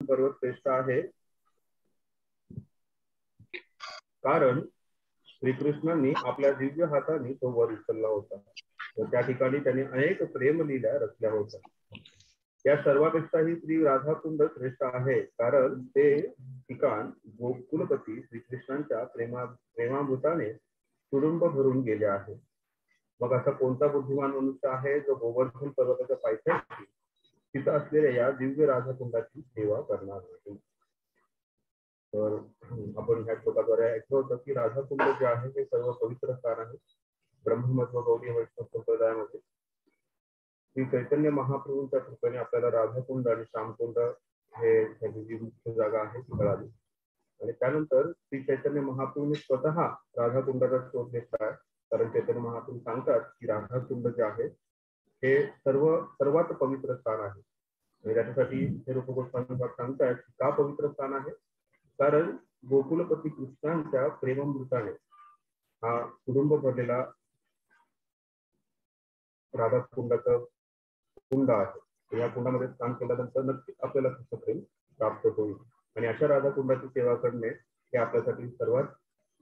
पर्वत श्रेष्ठ आहे, कारण श्रीकृष्णांनी आपल्या दिव्य हाताने तो वर उचलला होता व त्या ठिकाणी त्यांनी अनेक प्रेमलीला रचल्या होत्या. या सर्वापेक्षाही श्री राधाकुंड श्रेष्ठ आहे, कारण ते ठिकाण गोकुलपती श्रीकृष्णांच्या प्रेमामृताने तुडुंब भरून गेले आहे. मग असा कोणता बुद्धिमान मनुष्य आहे जो गोवर्धन पर्वताच्या पायथ्याशी तिथं असलेल्या या दिव्य राधाकुंडाची सेवा करणार नाही. तर आपण ह्या श्लोकाद्वारे ऐकलं होतं की राधाकुंड जे आहे ते सर्व पवित्र स्थान आहे. ब्रह्ममत्व गौडी वैष्णव संप्रदायामध्ये श्री चैतन्य महाप्रभूंच्या कृपेने आपल्याला राधाकुंड आणि श्यामकुंड हे त्याची जी मुख्य जागा आहे ती कळाली. आणि त्यानंतर श्री चैतन्य महाप्रभूंनी स्वतः राधाकुंडाचा शोध घेतला आहे, कारण चैतन्य महाप्रभू सांगतात की राधाकुंड जे आहे हे सर्वात पवित्र स्थान आहे. आणि त्याच्यासाठी हे रूप गोस्वामी सांगतात का पवित्र स्थान आहे, कारण गोकुलपती कृष्णांच्या प्रेमामृताने हा कुटुंब भरलेला राधाकुंडाचा कुंड आहे. या कुंडामध्ये स्नान केल्यानंतर नक्कीच आपल्याला कृष्ण प्रेम प्राप्त होईल. आणि अशा राधाकुंडाची सेवा करणे हे आपल्यासाठी सर्वात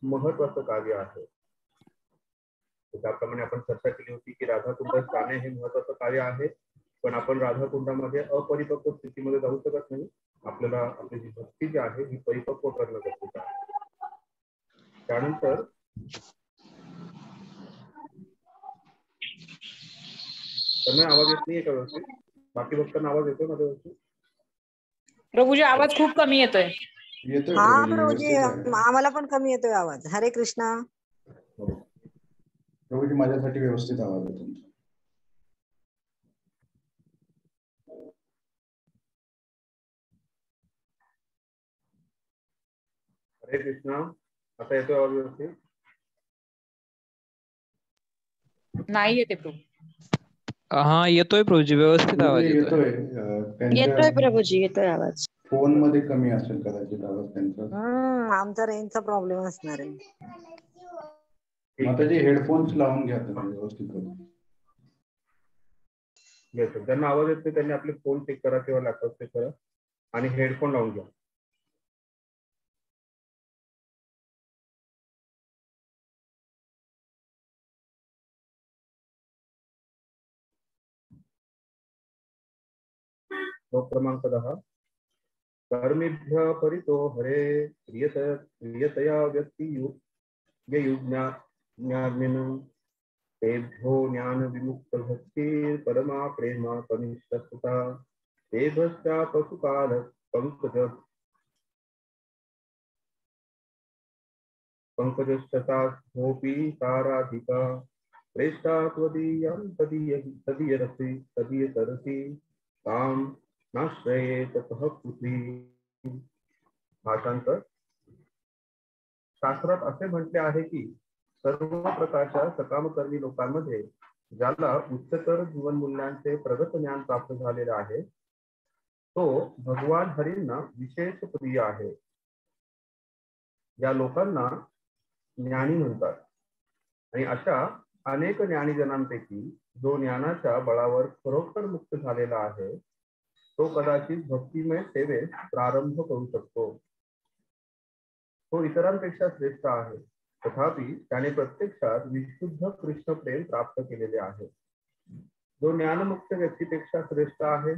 महत्वाचं कार्य आहे. त्याप्रमाणे आपण चर्चा केली होती की राधाकुंड जाणे हे महत्वाचं कार्य आहे, पण आपण राधाकुंडामध्ये अपरिपक्व स्थितीमध्ये जाऊ शकत नाही. आपल्याला आपली जी भक्ती जी आहे ही परिपक्व करणं गरजेचं आहे. त्यानंतर त्यांना आवाज येत नाहीये का व्यवस्थित? बाकी भक्तांना आवाज येतोय माझ्या व्यवस्थित? प्रभूजी आवाज खूप कमी येतोय. हा प्रभूजी, आम्हाला पण कमी येतोय आवाज. हरे कृष्णा. प्रभूजी माझ्यासाठी व्यवस्थित आवाज आहे तुमचा. हरे कृष्णा. आता येतोय आवाज व्यवस्थित? नाही येते प्रभू. हा येतोय प्रभूजी, व्यवस्थित आवाज येतोय. येतोय प्रभूजी, येतोय आवाज. फोन मध्ये कमी असेल कदाचित आवाज त्यांचा. आमचा रेंजचा प्रॉब्लेम असणार आहे. मग त्याचे हेडफोन्स लावून घ्या तुम्ही व्यवस्थित करून. ज्यांना आवाज येतोय त्यांनी आपले फोन चेक करा किंवा लॅपटॉप चेक करा आणि हेडफोन लावून घ्या. श्लोक क्रमांक 10. कर्मेभ्य परितो हरे प्रियतया व्यक्तियुज्ञाज्ञानिनं तेभ्यो ज्ञान विमुक्त भक्ति परमा प्रेमा कनिष्ठता तेभ्यश्चा पशुपाल पंकजश्चता होपी ताराधिका प्रेष्ठा त्वदीयं तदीयतरसि तां नाश्रयेत सह पृथ्वी. भाषांतर. शास्त्रात असे म्हटले आहे की सर्व प्रकारच्या सकामकर्मी लोकांमध्ये ज्याला उच्चतर जीवन मूल्यांचे प्रगत ज्ञान प्राप्त झालेले आहे तो भगवान हरींना विशेष प्रिय आहे. या लोकांना ज्ञानी म्हणतात. आणि अशा अनेक ज्ञानीजनांपैकी जो ज्ञानाच्या बळावर खरोखर मुक्त झालेला आहे तो कदाचित भक्तिमय सेवेस प्रारंभ करू शकतो. तो इतरांपेक्षा श्रेष्ठ आहे, तथापि त्याने प्रत्यक्षात विशुद्ध कृष्ण प्रेम प्राप्त केलेले आहे. जो ज्ञानमुक्त व्यक्तीपेक्षा श्रेष्ठ आहे,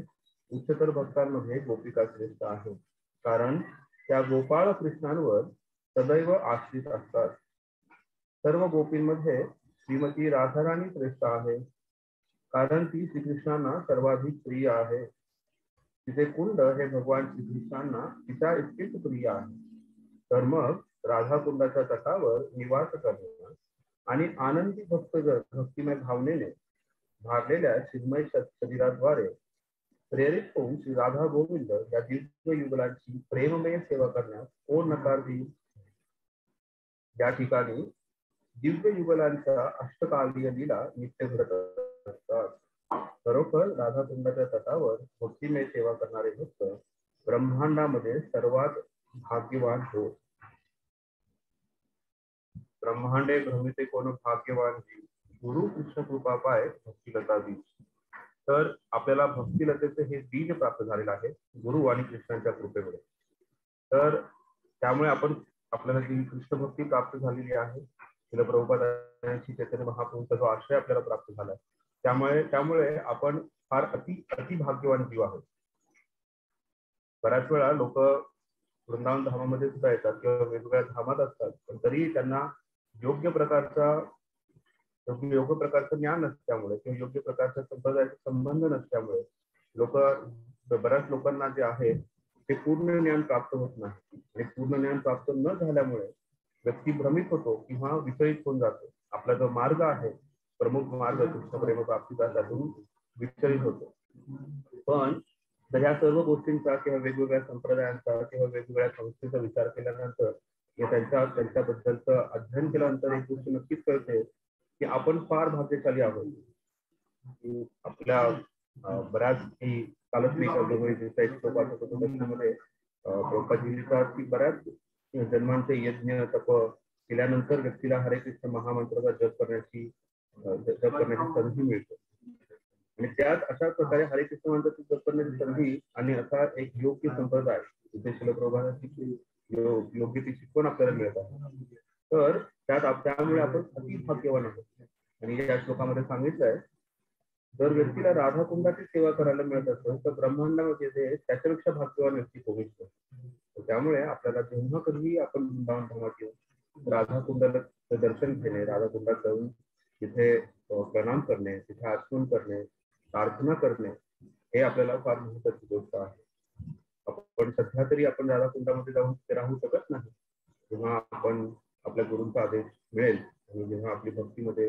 उच्चतर भक्तांमध्ये गोपिका श्रेष्ठ आहे, कारण त्या गोपाळ कृष्णांवर सदैव आश्रित असतात. सर्व गोपींमध्ये श्रीमती राधाराणी श्रेष्ठ आहे, कारण ती श्रीकृष्णांना सर्वाधिक प्रिय आहे. तिचे कुंड हे भगवान श्रीकृष्णांना तिच्या इतकेच प्रिय आहे. तर मग राधाकुंडाच्या तटावर निवास करणे आणि आनंदी भक्तिमय भावनेने भारलेल्या चिन्मय शरीराद्वारे प्रेरित होऊन श्री राधा गोविंद या दिव्य युगलाची प्रेममय सेवा करण्यास कोण नकार देईल. या ठिकाणी दिव्य युगलांच्या अष्टकालीय लीला नित्य घडत असतात. खरोखर राधाकुंडाच्या तटावर भक्तिमय सेवा करणारे भक्त ब्रह्मांडामध्ये सर्वात भाग्यवान होत. ब्रह्मांडे भ्रमिते कोण भाग्यवान जी, गुरु कृष्ण कृपा पाय भक्तिलता दी. तर आपल्याला भक्तिलतेचे हे बीज प्राप्त झालेलं आहे गुरु आणि कृष्णांच्या कृपेमुळे. तर त्यामुळे आपल्याला जी कृष्ण भक्ती प्राप्त झालेली आहे, श्रील प्रभुपादांची चैतन्य महाप्रभूंचा जो आश्रय आपल्याला प्राप्त झाला, त्यामुळे आपण फार अति भाग्यवान जीव आहोत. बऱ्याच वेळा लोक वृंदावन धामामध्ये सुद्धा येतात किंवा वेगवेगळ्या धामात असतात, पण तरीही त्यांना योग्य प्रकारचं ज्ञान नसल्यामुळे किंवा योग्य प्रकारच्या संप्रदायाचा संबंध नसल्यामुळे बऱ्याच लोकांना जे आहे ते पूर्ण ज्ञान प्राप्त होत नाही. आणि पूर्ण ज्ञान प्राप्त न झाल्यामुळे व्यक्ती भ्रमित होतो किंवा विचलित होऊन जातो. आपला जो मार्ग आहे, प्रमुख मार्ग कृष्ण प्रेम प्राप्तीचा, त्यातून विचलित होतो. पण तर ह्या सर्व गोष्टींचा किंवा वेगवेगळ्या संप्रदायांचा किंवा वेगवेगळ्या संस्थेचा विचार केल्यानंतर त्यांच्याबद्दलचं अध्ययन केल्यानंतर एक गोष्ट नक्कीच कळते की आपण फार भाग्यशाली आहोत. आपल्या बऱ्याच काही कालच मी त्याच्यामध्ये प्रभुपादजींचा की बऱ्याच जन्मांचे यज्ञ तप केल्यानंतर व्यक्तीला हरे कृष्ण महामंत्राचा जप करण्याची संधी मिळते. आणि त्यात अशा प्रकारे हरे कृष्ण मंत्राची जप करण्याची संधी आणि असा एक योग्य संप्रदाय जिथे श्रील प्रभुपादांची योग्य ती शिकवण आपल्याला मिळत आहे. तर त्यामुळे आपण अति भाग्यवान आहोत. आणि या श्लोकामध्ये सांगितलंय, जर व्यक्तीला राधाकुंडाची सेवा करायला मिळत असेल तर ब्रह्मांडामध्ये त्याच्यापेक्षा भाग्यवान व्यक्ती कोणीच नाही. त्यामुळे आपल्याला जेव्हा कधी आपण वृंदावन धामात येऊ, राधाकुंडाला दर्शन घेणे, राधाकुंडात जाऊन तिथे प्रणाम करणे, तिथे आचमन करणे, प्रार्थना करणे, हे आपल्याला फार महत्वाची गोष्ट आहे. आपण सध्या तरी आपण राधाकुंडामध्ये जाऊन तिथे राहू शकत नाही. जेव्हा आपण आपल्या गुरूंचा आदेश मिळेल आणि जेव्हा आपली भक्तीमध्ये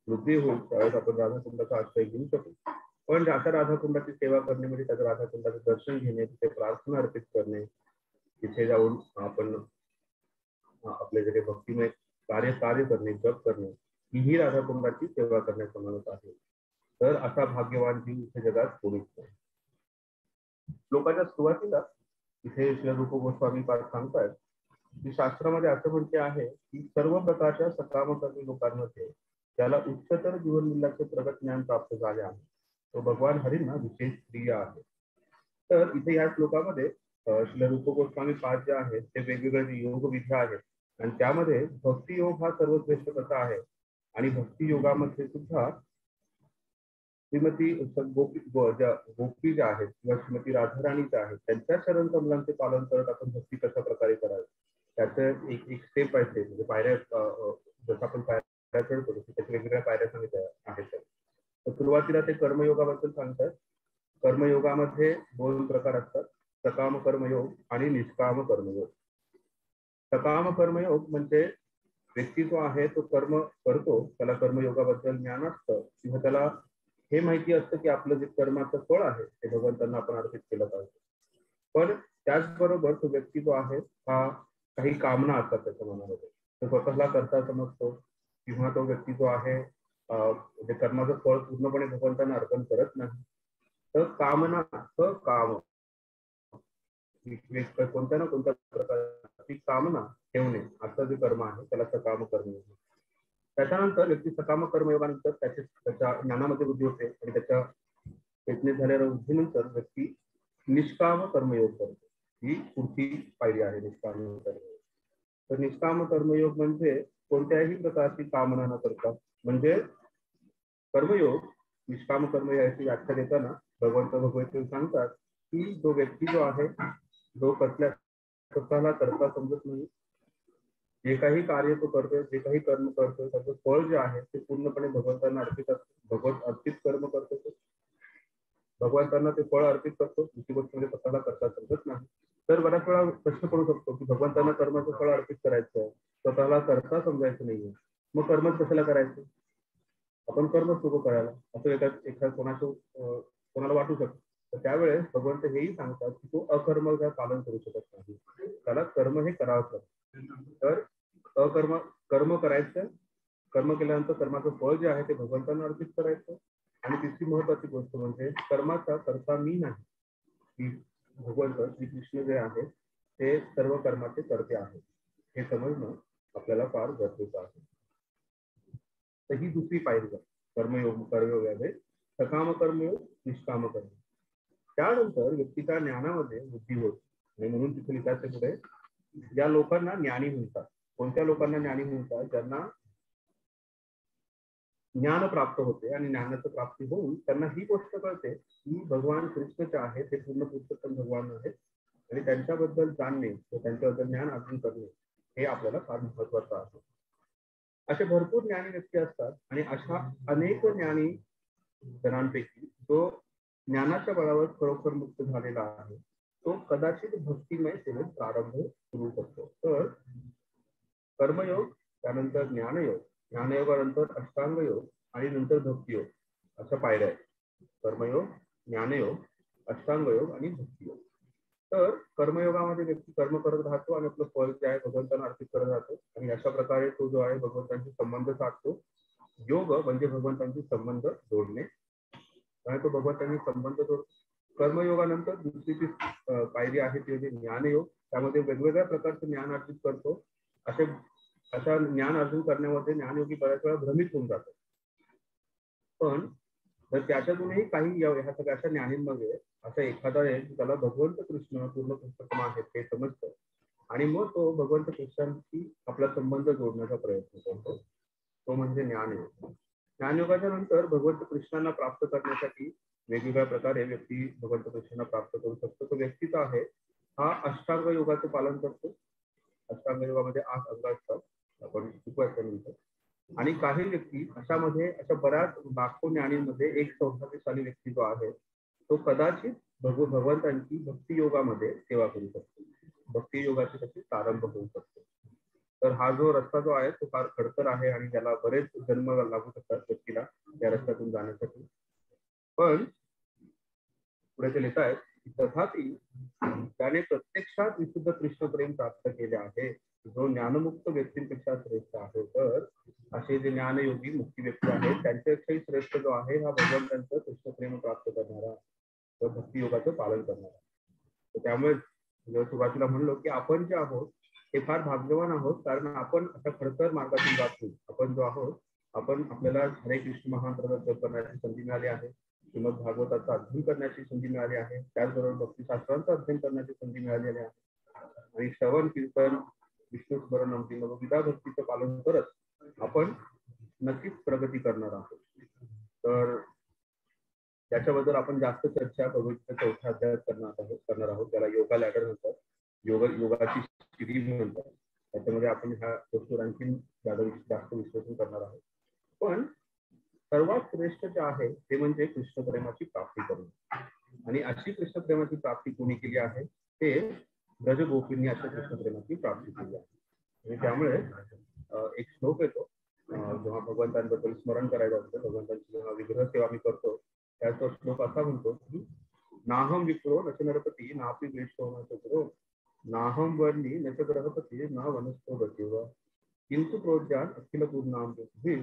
वृद्धी होईल त्यावेळेस आपण राधाकुंडाचा आश्रय घेऊ शकू. पण अशा राधाकुंडाची सेवा करणे म्हणजे त्याच्या राधाकुंडाचं दर्शन घेणे, तिथे प्रार्थना अर्पित करणे, तिथे जाऊन आपण आपले जे भक्तिमय कार्य करणे, जप करणे, ही राधाकुंडाची सेवा करण्याचा मानत आहे. तर असा भाग्यवान जीव इथे जगात कोणीच नाही. श्लोकाच्या सुरुवातीला इथे श्री रूप गोस्वामी सांगतायत की शास्त्रामध्ये असं म्हणते आहे की सर्व प्रकारच्या सकामकर्मी लोकांमध्ये त्याला उच्चतर जीवनमूल्याचे प्रगत ज्ञान प्राप्त झाले आहे, तो भगवान हरींना विशेष प्रिय आहे. तर इथे या श्लोकामध्ये श्री रूप गोस्वामी जे आहेत ते वेगवेगळे योग विद्या आहेत आणि त्यामध्ये भक्ती योग हा सर्वश्रेष्ठ कथा आहे. आणि भक्ती योगामध्ये सुद्धा श्रीमती गोपी ज्या आहेत किंवा श्रीमती राधाराणी ज्या आहेत त्यांच्या चरण कमलांचे पालन करत आपण भक्ती कशा प्रकारे करावी, त्याचं एक स्टेप बाय स्टेप म्हणजे पायऱ्या, जसं आपण पायऱ्या चढतो त्याच्या वेगवेगळ्या पायऱ्या सांगितल्या आहेत. तर सुरुवातीला ते कर्मयोगाबद्दल सांगतात. कर्मयोगामध्ये 2 प्रकार असतात, सकाम कर्मयोग आणि निष्काम कर्मयोग. सकाम कर्मयोग म्हणजे व्यक्ती जो आहे तो कर्म करतो, त्याला कर्मयोगाबद्दल ज्ञान असतं किंवा त्याला हे माहिती असतं की आपलं जे कर्माचं फळ आहे ते भगवंतांना आपण अर्पित केलं पाहिजे. पण त्याचबरोबर तो व्यक्ती जो आहे हा काही कामना असतात त्याच्या मनामध्ये, तो स्वतःला करता समजतो किंवा तो व्यक्ती जो आहे जे कर्माचं फळ पूर्णपणे भगवंतांना अर्पण करत नाही. तर कामना काम कोणत्या ना कोणत्या प्रकारची कामना ठेवणे असं जे कर्म आहे त्याला सकाम कर्म. त्याच्यानंतर व्यक्ती सकाम कर्मयोगानंतर त्याच्या ज्ञानामध्ये वृद्धी होते आणि त्याच्या चेतनेत झालेल्या वृद्धीनंतर व्यक्ती निष्काम कर्मयोग करतो. ही पुढची पायरी आहे निष्काम कर्मयोग. तर निष्काम कर्मयोग म्हणजे कोणत्याही प्रकारची कामना न करता, म्हणजे कर्मयोग निष्काम कर्म याची व्याख्या देताना भगवंत सांगतात की जो व्यक्ती जो आहे जो स्वतःला करता समजत नाही, जे काही कार्य तो करतोय, जे काही कर्म करतोय त्याचं फळ जे आहे ते पूर्णपणे भगवंतांना अर्पित कर्म करतो, भगवंतांना ते फळ अर्पित करतो. दुसरी गोष्ट म्हणजे स्वतःला करता समजत नाही. तर बऱ्याच वेळा प्रश्न पडू शकतो की भगवंतांना कर्माचं फळ अर्पित करायचं, स्वतःला करता समजायचं नाहीये, मग कर्मच कशाला करायचं, आपण कर्म सुरू करायला असं एखाद्या कोणाला वाटू शकतं. तर त्यावेळेस भगवंत हेही सांगतात की तो अकर्मचं पालन करू शकत नाही, त्याला कर्म हे करावं लागतं. तर कर्म करायचं, कर्म केल्यानंतर कर्माचं फळ जे आहे ते भगवंतांना अर्पित करायचं. आणि तिसरी महत्वाची गोष्ट म्हणजे कर्माचा कर्ता मी नाही, की भगवंत श्रीकृष्ण जे आहे ते सर्व कर्माचे कर्ते आहेत, हे समजणं आपल्याला फार गरजेचं आहे. तर ही दुसरी पायरी कर्मयोग आहे सकाम कर्मयोग, निष्काम कर्म. त्यानंतर व्यक्तीच्या ज्ञानामध्ये वृद्धी होत आणि म्हणून तिथे लिहितात पुढे, ज्या लोकांना ज्ञानी म्हणतात. कोणत्या लोकांना ज्ञानी म्हणतात? ज्यांना ज्ञान प्राप्त होते आणि ज्ञानाचं प्राप्ती होऊन त्यांना ही गोष्ट कळते की भगवान कृष्ण जे आहेत ते पूर्ण पुरुषोत्तम भगवान आहेत आणि त्यांच्याबद्दल जाणणे, त्यांच्याबद्दल ज्ञान अर्जन करणे हे आपल्याला फार महत्वाचं आहे. असे भरपूर ज्ञानी व्यक्ती असतात आणि अशा अनेक ज्ञानी जणांपैकी जो ज्ञानाच्या बळावर खरोखर मुक्त झालेला आहे तो कदाचित भक्तिमय सेवेत प्रारंभ करू शकतो. तर कर्मयोग, त्यानंतर ज्ञानयोग, ज्ञानयोगानंतर अष्टांग योग आणि नंतर भक्तियोग अशा पायऱ्या आहेत. कर्मयोग, ज्ञानयोग, अष्टांग योग आणि भक्तियोग. तर कर्मयोगामध्ये व्यक्ती कर्म करत राहतो आणि आपलं फळ जे आहे भगवंतांना अर्पित करत राहतो आणि अशा प्रकारे तो जो आहे भगवंतांशी संबंध साधतो. योग म्हणजे भगवंतांशी संबंध जोडणे आणि तो भगवंतांनी संबंध जोडतो. कर्मयोगानंतर दुसरी जी पायरी आहे ती म्हणजे ज्ञानयोग. त्यामध्ये वेगवेगळ्या प्रकारचं ज्ञान अर्जित करतो. अशा ज्ञान अर्जन करण्यामध्ये ज्ञानयोगी बऱ्याच वेळा भ्रमित होऊन जातो. पण तर त्याच्यातूनही काही ह्या सगळ्या अशा ज्ञानींमध्ये असा एखादा आहे की त्याला भगवंत कृष्ण पूर्ण पुरुषोत्तम आहेत हे समजतं आणि मग तो भगवंत कृष्णांशी आपला संबंध जोडण्याचा प्रयत्न करतो. तो म्हणजे ज्ञानयोग. ज्ञानयोगाच्या नंतर भगवंत कृष्णांना प्राप्त करण्यासाठी वेगवेगळ्या प्रकारे व्यक्ती भगवंत कृष्णांना प्राप्त करू शकतो. तो व्यक्तीचा आहे हा अष्टांग योगाचं पालन करतो. अष्टांग योगामध्ये 8 अंग असतात, आपण शिकवायचं. आणि काही व्यक्ती अशामध्ये अशा बऱ्याच लाखो ज्ञानींमध्ये 1/4 व्यक्ती जो आहे तो कदाचित भगवंतांची भक्ती योगामध्ये सेवा करू शकतो. भक्ती योगाची त्याची प्रारंभ होऊ शकतो. तर हा जो रस्ता जो आहे तो फार खडतर आहे आणि त्याला बरेच जन्म लागू शकतात व्यक्तीला त्या रस्त्यातून जाण्यासाठी. पण पुढे ते लिहित आहेत तथापि त्याने प्रत्यक्षात विशुद्ध कृष्ण प्रेम प्राप्त केले आहे जो ज्ञानमुक्त व्यक्तींपेक्षा श्रेष्ठ आहे. तर असे जे ज्ञानयोगी मुक्ती व्यक्ती आहेत त्यांच्यापेक्षाही श्रेष्ठ जो आहे हा भगवंतांचं कृष्ण प्रेम प्राप्त करणारा व भक्ती योगाचं पालन करणारा. तर त्यामुळे सुरुवातीला म्हणलो की आपण जे आहोत हे फार भाग्यवान आहोत कारण आपण अशा खडतर मार्गातून जातो. आपण जो आहोत आपण आपल्याला हरे कृष्ण महामंत्र जप करण्याची संधी मिळाली आहे. श्रीमद भागवताचा अध्ययन करण्याची संधी मिळाली आहे. त्याचबरोबर भक्तिशास्त्रांचं अध्ययन करण्याची संधी मिळालेली आहे आणि श्रवण कीर्तन विष्णू स्मरण विधा भक्तीचं पालन करत आपण नक्कीच प्रगती करणार आहोत. तर त्याच्याबद्दल आपण जास्त चर्चा भगवद्गीतेच्या 4थ्या अध्यायात करणार आहोत. त्याला योगा लॅडर म्हणतात, योगाची शिडी म्हणतात. त्याच्यामध्ये आपण ह्या गोष्टीवर आणखी जास्त विश्लेषण करणार आहोत. पण सर्वात श्रेष्ठ जे आहे ते म्हणजे कृष्ण प्रेमाची प्राप्ती करणे. आणि अशी कृष्ण प्रेमाची प्राप्ती कोणी केली आहे ते ब्रज गोपींनी अशा कृष्ण प्रेमाची प्राप्ती केली आहे. आणि त्यामुळे एक श्लोक येतो जेव्हा भगवंतांबद्दल स्मरण करायचं असतं, भगवंतांची जेव्हा विग्रह सेवा मी करतो त्याचा श्लोक असा म्हणतो की नाहम विप्रो नच नरपती नापी वेष्टो न चक्रो नाहम वर्णी नच ग्रहपती न वनस्तो गतीव किंतु प्रोज्ञान अखिल पूर्णाम पृथ्वी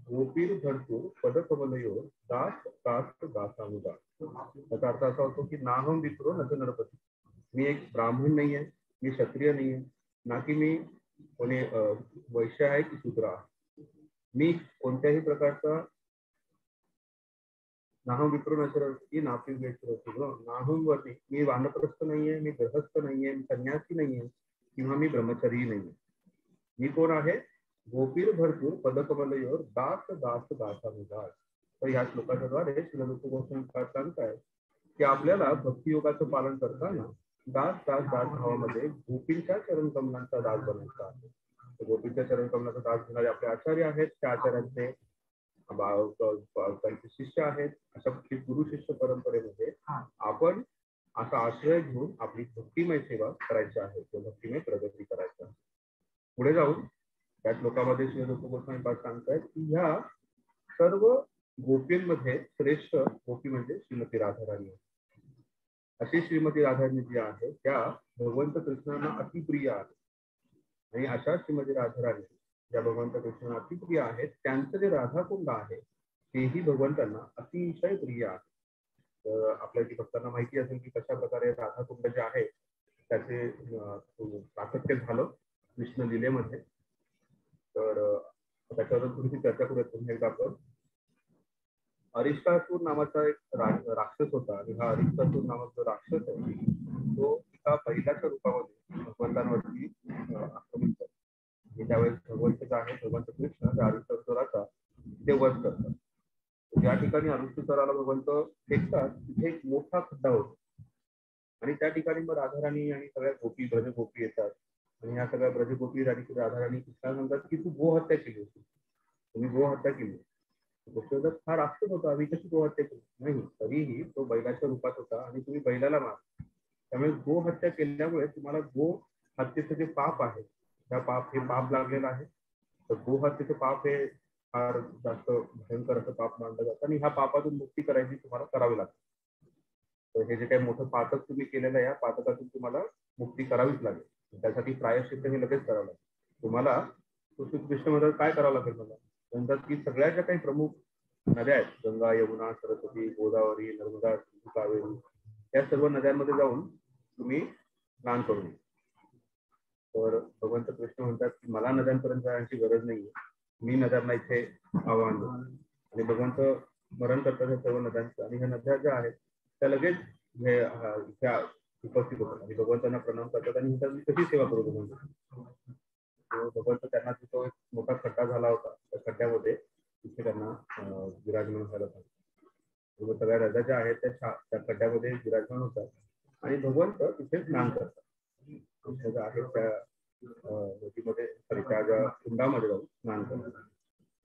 गोपीर भरपूर पदकमलयो दास दास दासानुदा. त्याचा अर्थ असा होतो की नाहम विप्रो नच नरपती, मी एक ब्राह्मण नाहीये, मी क्षत्रिय नाहीये, ना की मी कोणी वैश्य आहे की शूद्र आहे. मी कोणत्याही प्रकारचा नाहम विप्रो नचरती नापी वेष्टो नाहम वर्णी, मी वानप्रस्थ नाहीये, मी गृहस्थ नाहीये, मी संन्यासी नाहीये किंवा मी ब्रह्मचारी नाहीये. मी कोण आहे? गोपीर भरपूर पदकमलयोर दास दास दासानुदास. तर या श्लोकाच्या द्वारे श्रील रूप गोस्वामी सांगताय की आपल्याला भक्ती योगाचं पालन करताना दास दास दास भावामध्ये गोपींच्या चरण कमलांचा दास बनायचा आहे. गोपींच्या चरण कमलाचा दास घेणारे आपले आचार्य आहेत, त्या आचार्यांचे त्यांचे शिष्य आहेत. अशा गुरु शिष्य परंपरेमध्ये आपण असा आश्रय घेऊन आपली भक्तिमय सेवा करायची आहे, भक्तिमय प्रगती करायची आहे. पुढे जाऊन त्या श्लोकामध्ये श्री रूप गोस्वामी सांगतायत की ह्या सर्व गोपींमध्ये श्रेष्ठ गोपी म्हणजे श्रीमती राधाराणी. अशी श्रीमती राधाराणी जी आहे त्या भगवंत कृष्णांना अतिप्रिय आहे आणि अशा श्रीमती राधाराणी ज्या भगवंत कृष्णांना अतिप्रिय आहेत त्यांचं जे राधाकुंड आहे तेही भगवंतांना अतिशय प्रिय आहे. तर आपल्या जी भक्तांना माहिती असेल की कशा प्रकारे राधाकुंड जे आहे त्याचे प्राकट्य झालं कृष्ण लीलेमध्ये. तर त्याच्यावर थोडीशी चर्चा करूयात. पुन्हा एकदा आपण अरिष्टासूर नावाचा एक राक्षस होता आणि हा अरिष्टासूर नावाचा जो राक्षस आहे तो एका बैलाच्या रूपामध्ये भगवंतांवरती आक्रमण करतो. आणि त्यावेळेस भगवंत जे आहे भगवंत कृष्ण त्या अरिष्टासुराचा ते वध करतात. ज्या ठिकाणी अरिष्टासुराला भगवंत फेकतात तिथे एक मोठा खड्डा होतो आणि त्या ठिकाणी मग राधाराणी आणि सगळ्या गोपी ब्रजगोपी येतात आणि या सगळ्या ब्रजगोपी आणि राधाराणी कृष्णा सांगतात की तू गोहत्या केली होती, तुम्ही गोहत्या केली. कृष्णदास हा राक्षस होता, आम्ही कशी गोहत्या केली नाही, तरीही तो बैलाच्या रूपात होता आणि तुम्ही बैलाला मार. त्यामुळे गोहत्या केल्यामुळे तुम्हाला गो हत्येचं जे पाप आहे त्या हे पाप लागलेलं आहे. तर गोहत्येचं पाप हे फार जास्त भयंकर असं पाप मानलं जातं आणि ह्या पापातून मुक्ती करायची तुम्हाला करावी लागते. तर हे जे काही मोठं पातक तुम्ही केलेलं आहे या पातकातून तुम्हाला मुक्ती करावीच लागेल. त्यासाठी प्रायश्चित्त हे लगेच करावं लागेल. तुम्हाला कृष्ण मध्ये काय करावं लागेल मला म्हणतात की सगळ्या ज्या काही प्रमुख नद्या आहेत गंगा, यमुना, सरस्वती, गोदावरी, नर्मदा, कावेरी या सर्व नद्यांमध्ये जाऊन तुम्ही स्नान करून. तर भगवंत कृष्ण म्हणतात की मला नद्यांपर्यंत जाण्याची गरज नाहीये, मी नद्यांना इथे आव्हान देतो. आणि भगवंत स्मरण करतात या सर्व नद्यांचं आणि ह्या नद्या ज्या आहेत त्या लगेच इथे उपस्थित होतात आणि भगवंतांना प्रणाम करतात आणि त्यांची कशी सेवा करू भगवंत त्यांना तिथं एक मोठा खड्डा झाला होता त्या खड्ड्यामध्ये तिथे त्यांना विराजमान व्हायला सांगतात. सगळ्या नद्या ज्या आहेत त्या खड्ड्यामध्ये विराजमान होतात आणि भगवंत तिथे स्नान करतात. आहे त्या नदीमध्ये त्या ज्या कुंडामध्ये जाऊन स्नान करतात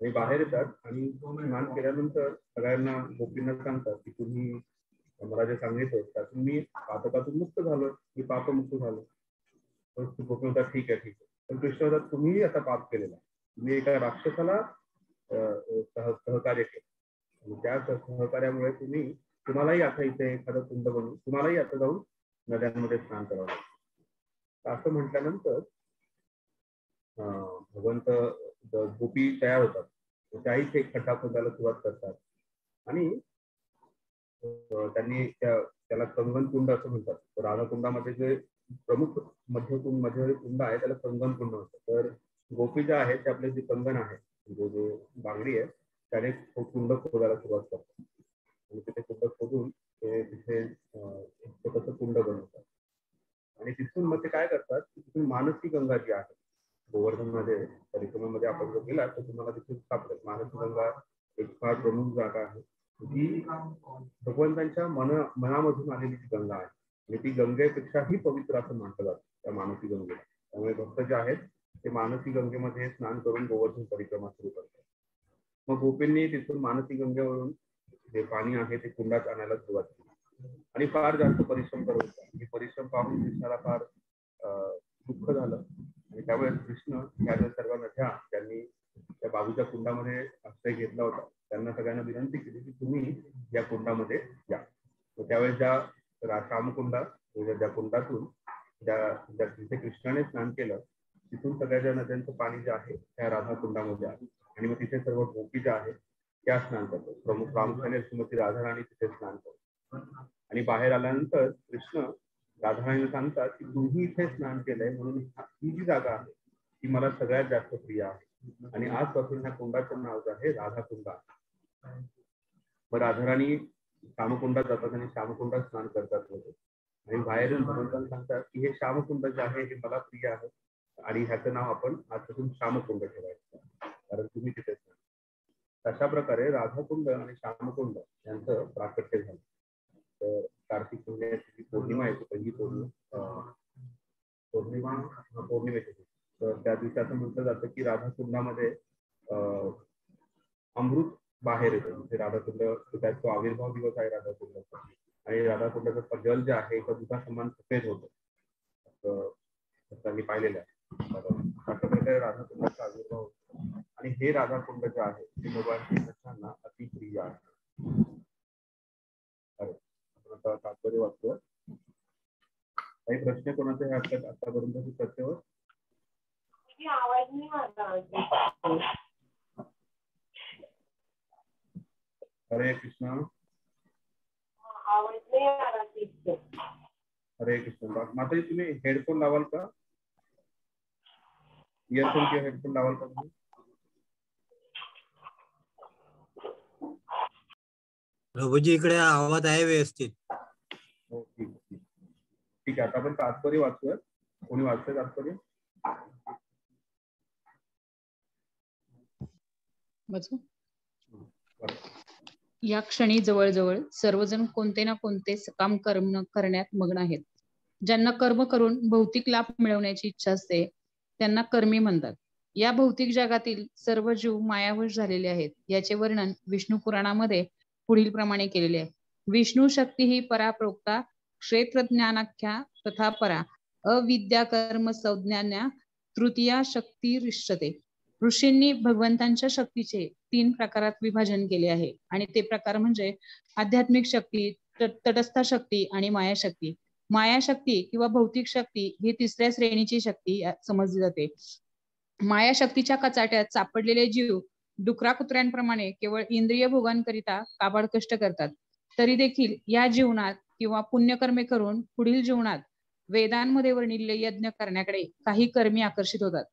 आणि बाहेर येतात आणि स्नान केल्यानंतर सगळ्यांना गोपींना सांगतात की तुम्ही मला जे सांगितलं त्यातून मी पातकातून मुक्त झालो, मी पापमुक्त झालो. गोपी म्हणतात ठीक आहे. पण कृष्ण म्हणतात तुम्हीही आता पाप केलेला, तुम्ही एका राक्षसाला सहकार्य केलं आणि त्या सहकार्यामुळे तुम्हालाही आता इथे एखादं कुंड बनवून तुम्हालाही आता जाऊन नद्यांमध्ये स्नान करावं लागतं. असं म्हटल्यानंतर भगवंत गोपी तयार होतात, त्याहीच एक खड्डा खोदायला सुरुवात करतात आणि त्यांनी त्याला कंगन कुंड असं म्हणतात. राधा कुंडामध्ये जे प्रमुख मध्य कुंड आहे त्याला कंगन कुंड म्हणतात. तर गोपी जे आहे ते आपले जे कंगन आहे जे बांगडी आहे त्याने कुंड खोदायला सुरुवात करतात आणि तिथे कुंड खोदून ते तिथे छोटंसं कुंड बनवतात आणि तिथून मग ते काय करतात की तिथून मानसी गंगा जी आहे गोवर्धन मध्ये परिक्रमेमध्ये आपण जर गेला तर तुम्हाला तिथून सापडेल. मानसी गंगा एक फार प्रमुख जागा आहे जी भगवंतांच्या मनामधून आलेली जी गंगा आहे आणि ती गंगेपेक्षाही पवित्र असं म्हटलं जातं त्या मानसी गंगेला. त्यामुळे भक्त जे आहेत ते मानसी गंगेमध्ये स्नान करून गोवर्धन परिक्रमा सुरू करतात. मग गोपींनी तिथून मानसी गंगेवरून जे पाणी आहे ते कुंडात आणायला सुरुवात केली आणि फार जास्त परिश्रम करत होता. हे परिश्रम पाहून कृष्णाला फार दुःख झालं आणि त्यावेळेस कृष्ण या सर्व नद्या त्यांनी त्या बाजूच्या कुंडामध्ये आश्रय घेतला होता त्यांना सगळ्यांना विनंती केली की तुम्ही या कुंडामध्ये या. त्यावेळेस ज्या श्यामकुंडा ज्या कुंडातून जिथे कृष्णाने स्नान केलं तिथून सगळ्या ज्या नद्यांचं पाणी जे आहे त्या राधा कुंडामध्ये आहे आणि मग तिथे सर्व गोपी ज्या आहेत त्या स्नान करतो. प्रमुख प्रामुख्याने श्रीमती राधाराणी तिथे स्नान करतो आणि बाहेर आल्यानंतर कृष्ण राधाराणीला सांगतात की तुम्ही इथे स्नान केलंय म्हणून ही जी जागा आहे ती मला सगळ्यात जास्त प्रिय आहे आणि आजपासून ह्या कुंडाचं नाव जे आहे राधा कुंड आहे. मग राधाराणी श्यामकुंडात जातात आणि श्यामकुंडात स्नान करतात आणि बाहेरून भगवंतांना सांगतात की हे श्यामकुंड जे आहे हे मला प्रिय आहे आणि ह्याचं नाव आपण आजपासून श्यामकुंड ठेवायचं कारण तुम्ही तिथे स्नान. अशा प्रकारे राधाकुंड आणि श्यामकुंड यांचं प्राकट्य झालं. तर कार्तिक पुण्याची पौर्णिमा येते पहिली पौर्णिमेची तर त्या दिवशी असं म्हटलं जातं की राधाकुंडामध्ये अमृत बाहेर येतो. म्हणजे राधाकुंड त्याचा आविर्भाव दिवस आहे राधाकुंडाचा आणि राधाकुंडाचं जल जे आहे एका दुधा समान सफेद होतं असं त्यांनी पाहिलेलं आहे. अशा प्रकारे राधाकुंडाचा आविर्भाव होतो आणि हे राधाकुंड जे आहे ते भगवान श्रीकृष्णांना अतिप्रिय आहे. आपण तात्पर्य वाचतो. काही प्रश्न कोणाचे असतात आतापर्यंत चर्चेवर? आवाज नाही माझा. हरे कृष्णा. आवाज नाही आला. हरे कृष्ण. माताजी तुम्ही हेडफोन लावाल का? इयरफोन किंवा हेडफोन लावाल का तुम्ही? प्रभूजी इकडे आवाज आहे व्यवस्थित. हो, ठीक आहे. आता आपण तात्पर्य वाचूया. कोणी वाचतंय तात्पर्य? या क्षणी जवळजवळ सर्वजण कोणते ना कोणते सकाम कर्म करण्यात मग्न आहेत. ज्यांना कर्म करून भौतिक लाभ मिळवण्याची इच्छा असते त्यांना कर्मी म्हणतात. या भौतिक जगातील सर्व जीव मायावश झालेले आहेत. याचे वर्णन विष्णू पुराणामध्ये पुढील प्रमाणे केलेले आहे. विष्णू शक्ती ही परा प्रोक्ता क्षेत्रज्ञानाख्या तथा परा अविद्या कर्म संज्ञान्या तृतीया शक्ती रिष्यते. ऋषींनी भगवंतांच्या शक्तीचे 3 प्रकारात विभाजन केले आहे आणि ते प्रकार म्हणजे आध्यात्मिक शक्ती, तटस्थ शक्ती आणि मायाशक्ती. मायाशक्ती किंवा भौतिक शक्ती ही 3ऱ्या श्रेणीची शक्ती समजली जाते. मायाशक्तीच्या कचाट्यात सापडलेले जीव डुकरा कुत्र्यांप्रमाणे केवळ इंद्रिय भोगांकरिता काबाड कष्ट करतात. तरी देखील या जीवनात किंवा पुण्यकर्मे करून पुढील जीवनात वेदांमध्ये वर्णिलेले यज्ञ करण्याकडे काही कर्मी आकर्षित होतात.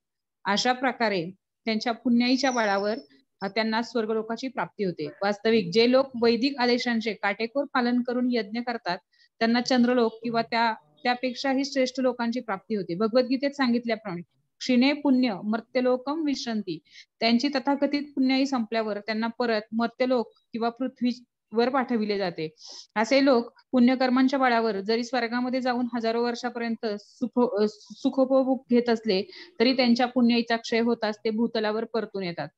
अशा प्रकारे त्यांच्या पुण्याईच्या बळावर त्यांना स्वर्गलोकाची प्राप्ती होते. वास्तविक जे लोक वैदिक आदेशांचे काटेकोर पालन करून यज्ञ करतात त्यांना चंद्रलोक किंवा त्यापेक्षाही श्रेष्ठ लोकांची प्राप्ती होते. भगवद्गीतेत सांगितल्याप्रमाणे क्षीणे पुण्य मर्त्यलोकम विश्रंती. त्यांची तथाकथित पुण्याई संपल्यावर त्यांना परत मर्त्यलोक किंवा पृथ्वीवर पाठविले जाते. असे लोक पुण्यकर्मांच्या बळावर जरी स्वर्गामध्ये जाऊन हजारो वर्षापर्यंत सुखोपभोग घेत असले तरी त्यांच्या पुण्याईचा क्षय होताच ते भूतलावर परतून येतात.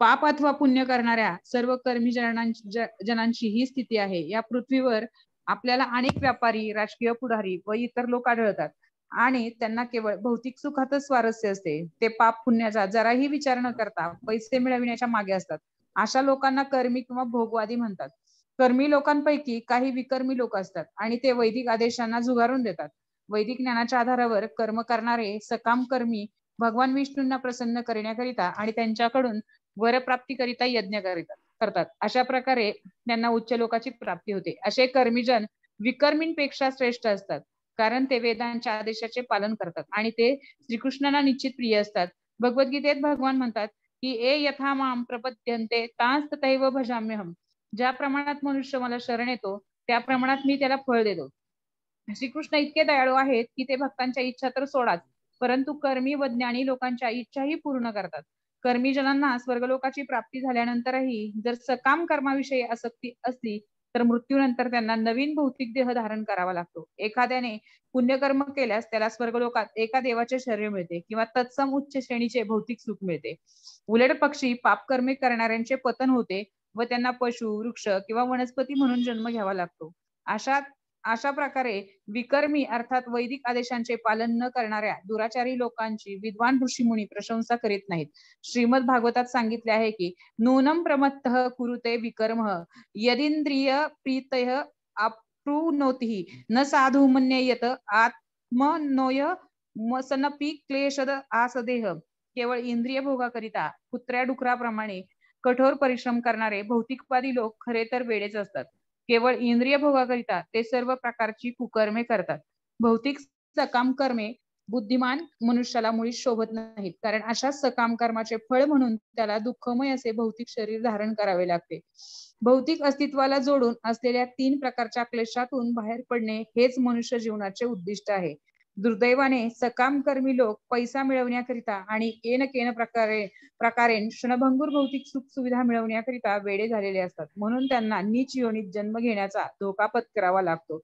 पाप अथवा पुण्य करणाऱ्या सर्व कर्मी जनांची ही स्थिती आहे. या पृथ्वीवर आपल्याला अनेक व्यापारी, राजकीय पुढारी व इतर लोक आढळतात आणि त्यांना केवळ भौतिक सुखातच स्वारस्य असते. ते पाप पुण्याचा जराही विचार न करता पैसे मिळविण्याच्या मागे असतात. अशा लोकांना कर्मी किंवा भोगवादी म्हणतात. कर्मी लोकांपैकी काही विकर्मी लोक असतात आणि ते वैदिक आदेशांना झुगारून देतात. वैदिक ज्ञानाच्या आधारावर कर्म करणारे सकाम कर्मी भगवान विष्णूंना प्रसन्न करण्याकरिता आणि त्यांच्याकडून वरप्राप्तीकरिता यज्ञ करतात. अशा प्रकारे त्यांना उच्च लोकाची प्राप्ती होते. असे कर्मीजन विकर्मींपेक्षा श्रेष्ठ असतात कारण ते वेदांच्या आदेशाचे पालन करतात आणि ते श्रीकृष्णांना निश्चित प्रिय असतात. भगवद्गीतेत भगवान म्हणतात की ए यथा माम प्रपद्यन्ते तांस तथैव भजाम्यहम. ज्या प्रमाणात मनुष्य मला शरण येतो त्या प्रमाणात मी त्याला फळ देतो. श्रीकृष्ण इतके दयाळू आहेत की ते भक्तांच्या इच्छा तर सोडाच परंतु कर्मी व ज्ञानी लोकांच्या इच्छाही पूर्ण करतात. कर्मीजनांना स्वर्गलोकाची प्राप्ती झाल्यानंतरही जर सकाम कर्माविषयी आसक्ती असली तर मृत्यूनंतर त्यांना नवीन भौतिक देह धारण करावा लागतो. एखाद्याने पुण्यकर्म केल्यास त्याला स्वर्गलोकात एका देवाचे शरीर मिळते किंवा तत्सम उच्च श्रेणीचे भौतिक सुख मिळते. उलट पक्षी पापकर्मे करणाऱ्यांचे पतन होते व त्यांना पशु, वृक्ष किंवा वनस्पती म्हणून जन्म घ्यावा लागतो. अशा प्रकारे विकर्मी अर्थात वैदिक आदेशांचे पालन न करणाऱ्या दुराचारी लोकांची विद्वान ऋषीमुनी प्रशंसा करीत नाहीत. श्रीमद भागवतात सांगितले आहे की नूनम प्रमत्तः कुरुते विकर्म यदिंद्रिय प्रीतय अप्रुनोति न साधु मन्येयत आत्मनोय मसनपी क्लेशद आसदेह. केवळ इंद्रिय भोगाकरिता कुत्र्या डुकराप्रमाणे कठोर परिश्रम करणारे भौतिकवादी लोक खरे तर वेडेच असतात. केवळ इंद्रिय भोगाकरिता ते सर्व प्रकारची कुकर्मे करतात. भौतिक सकाम कर्मे बुद्धिमान मनुष्याला मुळीच शोभत नाहीत कारण अशा सकाम कर्माचे फळ म्हणून त्याला दुःखमय असे भौतिक शरीर धारण करावे लागते. भौतिक अस्तित्वाला जोडून असलेल्या 3 प्रकारच्या क्लेशातून बाहेर पडणे हेच मनुष्य जीवनाचे उद्दिष्ट आहे. दुर्दैवाने सकाम कर्मी लोक पैसा मिळवण्याकरिता आणि केन केन प्रकारे क्षणभंगूर भौतिक सुख सुविधा मिळवण्याकरिता वेडे झालेले असतात. म्हणून त्यांना नीच योनीत जन्म घेण्याचा धोका पत्करावा लागतो.